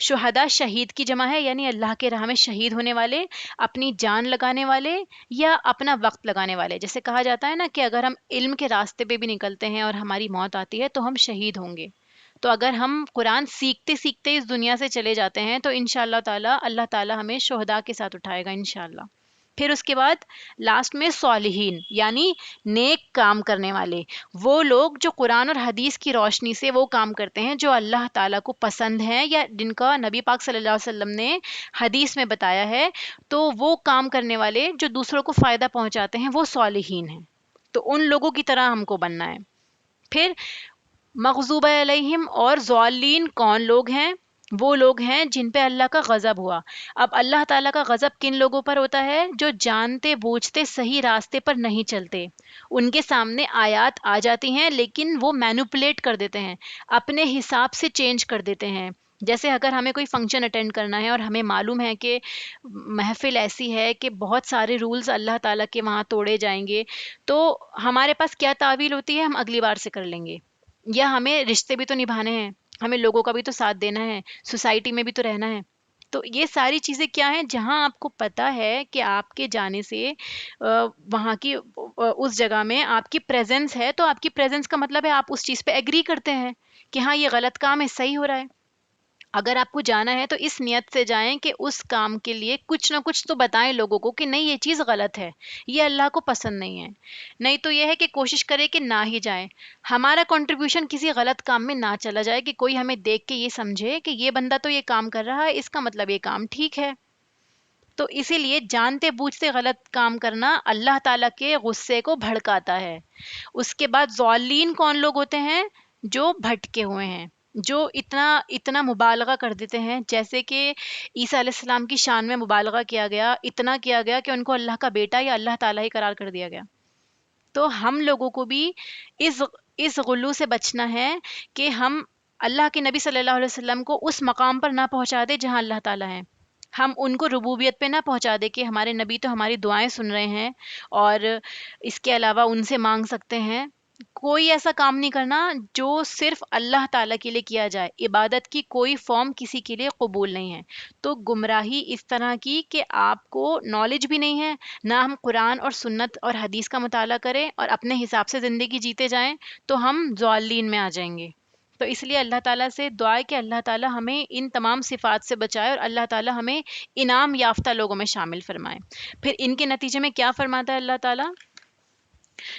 شہداء شہید کی جمع ہے، یعنی اللہ کے راہ میں شہید ہونے والے، اپنی جان لگانے والے یا اپنا وقت لگانے والے. جیسے کہا جاتا ہے نا کہ اگر ہم علم کے راستے پہ بھی نکلتے ہیں اور ہماری موت آتی ہے تو ہم شہید ہوں گے. تو اگر ہم قرآن سیکھتے سیکھتے اس دنیا سے چلے جاتے ہیں تو انشاءاللہ اللہ تعالیٰ ہمیں شہداء کے ساتھ اٹھائے گا انشاءاللہ. پھر اس کے بعد لاسٹ میں صالحین، یعنی نیک کام کرنے والے، وہ لوگ جو قرآن اور حدیث کی روشنی سے وہ کام کرتے ہیں جو اللہ تعالیٰ کو پسند ہیں یا جن کا نبی پاک صلی اللہ علیہ وسلم نے حدیث میں بتایا ہے. تو وہ کام کرنے والے جو دوسروں کو فائدہ پہنچاتے ہیں وہ صالحین ہیں. تو ان لوگوں کی طرح ہم کو بننا ہے. پھر مغضوب علیہم اور ضالین کون لوگ ہیں؟ وہ لوگ ہیں جن پہ اللہ کا غضب ہوا. اب اللہ تعالیٰ کا غضب کن لوگوں پر ہوتا ہے؟ جو جانتے بوجھتے صحیح راستے پر نہیں چلتے. ان کے سامنے آیات آ جاتی ہیں لیکن وہ مینوپولیٹ کر دیتے ہیں، اپنے حساب سے چینج کر دیتے ہیں. جیسے اگر ہمیں کوئی فنکشن اٹینڈ کرنا ہے اور ہمیں معلوم ہے کہ محفل ایسی ہے کہ بہت سارے رولز اللہ تعالیٰ کے وہاں توڑے جائیں گے، تو ہمارے پاس کیا تعویل ہوتی ہے؟ ہم اگلی بار سے کر لیں گے. یا ہمیں رشتے بھی تو نبھانے ہیں، ہمیں لوگوں کا بھی تو ساتھ دینا ہے، سوسائٹی میں بھی تو رہنا ہے. تو یہ ساری چیزیں کیا ہیں؟ جہاں آپ کو پتا ہے کہ آپ کے جانے سے وہاں کی اس جگہ میں آپ کی پریزنس ہے، تو آپ کی پریزنس کا مطلب ہے آپ اس چیز پہ ایگری کرتے ہیں کہ ہاں یہ غلط کام ہے، صحیح ہو رہا ہے. اگر آپ کو جانا ہے تو اس نیت سے جائیں کہ اس کام کے لیے کچھ نہ کچھ تو بتائیں لوگوں کو کہ نہیں یہ چیز غلط ہے، یہ اللہ کو پسند نہیں ہے. نہیں تو یہ ہے کہ کوشش کرے کہ نہ ہی جائیں، ہمارا کنٹریبیوشن کسی غلط کام میں نہ چلا جائے کہ کوئی ہمیں دیکھ کے یہ سمجھے کہ یہ بندہ تو یہ کام کر رہا ہے، اس کا مطلب یہ کام ٹھیک ہے. تو اسی لیے جانتے بوجھتے غلط کام کرنا اللہ تعالیٰ کے غصے کو بھڑکاتا ہے. اس کے بعد ضالین کون لوگ ہوتے ہیں؟ جو بھٹکے ہوئے ہیں. جو اتنا اتنا مبالغہ کر دیتے ہیں، جیسے کہ عیسیٰ علیہ السلام کی شان میں مبالغہ کیا گیا، اتنا کیا گیا کہ ان کو اللہ کا بیٹا یا اللہ تعالیٰ ہی قرار کر دیا گیا۔ تو ہم لوگوں کو بھی اس اس غلو سے بچنا ہے کہ ہم اللہ کے نبی صلی اللہ علیہ وسلم کو اس مقام پر نہ پہنچا دے جہاں اللہ تعالیٰ ہیں، ہم ان کو ربوبیت پہ نہ پہنچا دے کہ ہمارے نبی تو ہماری دعائیں سن رہے ہیں اور اس کے علاوہ ان سے مانگ سکتے ہیں۔ کوئی ایسا کام نہیں کرنا جو صرف اللہ تعالیٰ کے لیے کیا جائے، عبادت کی کوئی فارم کسی کے لیے قبول نہیں ہے۔ تو گمراہی اس طرح کی کہ آپ کو نالج بھی نہیں ہے، نہ ہم قرآن اور سنت اور حدیث کا مطالعہ کریں اور اپنے حساب سے زندگی جیتے جائیں تو ہم ضالین میں آ جائیں گے۔ تو اس لیے اللہ تعالیٰ سے دعا ہے کہ اللہ تعالیٰ ہمیں ان تمام صفات سے بچائے اور اللہ تعالیٰ ہمیں انعام یافتہ لوگوں میں شامل فرمائے۔ پھر ان کے نتیجے میں کیا فرماتا ہے اللہ تعالیٰ؟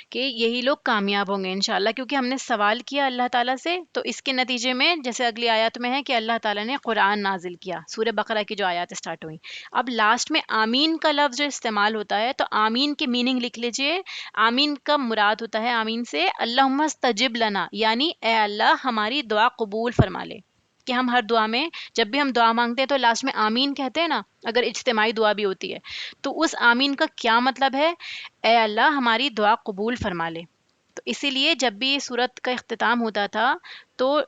کہ یہی لوگ کامیاب ہوں گے انشاءاللہ، کیونکہ ہم نے سوال کیا اللہ تعالیٰ سے، تو اس کے نتیجے میں جیسے اگلی آیات میں ہے کہ اللہ تعالیٰ نے قرآن نازل کیا، سورہ بقرہ کی جو آیات اسٹارٹ ہوئی۔ اب لاسٹ میں آمین کا لفظ جو استعمال ہوتا ہے، تو آمین کی میننگ لکھ لیجئے۔ آمین کا مراد ہوتا ہے آمین سے اللہم استجب لنا، یعنی اے اللہ ہماری دعا قبول فرما لے۔ کہ ہم ہر دعا میں جب بھی ہم دعا مانگتے ہیں تو لاسٹ میں آمین کہتے ہیں نا، اگر اجتماعی دعا بھی ہوتی ہے تو اس آمین کا کیا مطلب ہے؟ اے اللہ ہماری دعا قبول فرما لے۔ تو اسی لیے جب بھی سورت کا اختتام ہوتا تھا تو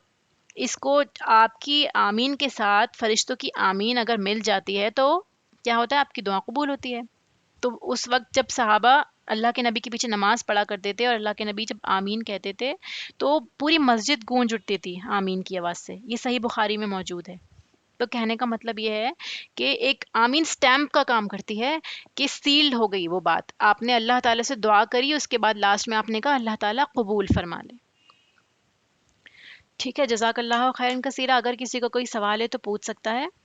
اس کو آپ کی آمین کے ساتھ فرشتوں کی آمین اگر مل جاتی ہے تو کیا ہوتا ہے؟ آپ کی دعا قبول ہوتی ہے۔ تو اس وقت جب صحابہ اللہ کے نبی کے پیچھے نماز پڑھا کرتے تھے اور اللہ کے نبی جب آمین کہتے تھے تو پوری مسجد گونج اٹھتی تھی آمین کی آواز سے۔ یہ صحیح بخاری میں موجود ہے۔ تو کہنے کا مطلب یہ ہے کہ ایک آمین سٹیمپ کا کام کرتی ہے کہ سیلڈ ہو گئی وہ بات، آپ نے اللہ تعالیٰ سے دعا کری، اس کے بعد لاسٹ میں آپ نے کہا اللہ تعالیٰ قبول فرما لے۔ ٹھیک ہے، جزاک اللہ خیرن کثیرہ۔ اگر کسی کو کوئی سوال ہے تو پوچھ سکتا ہے۔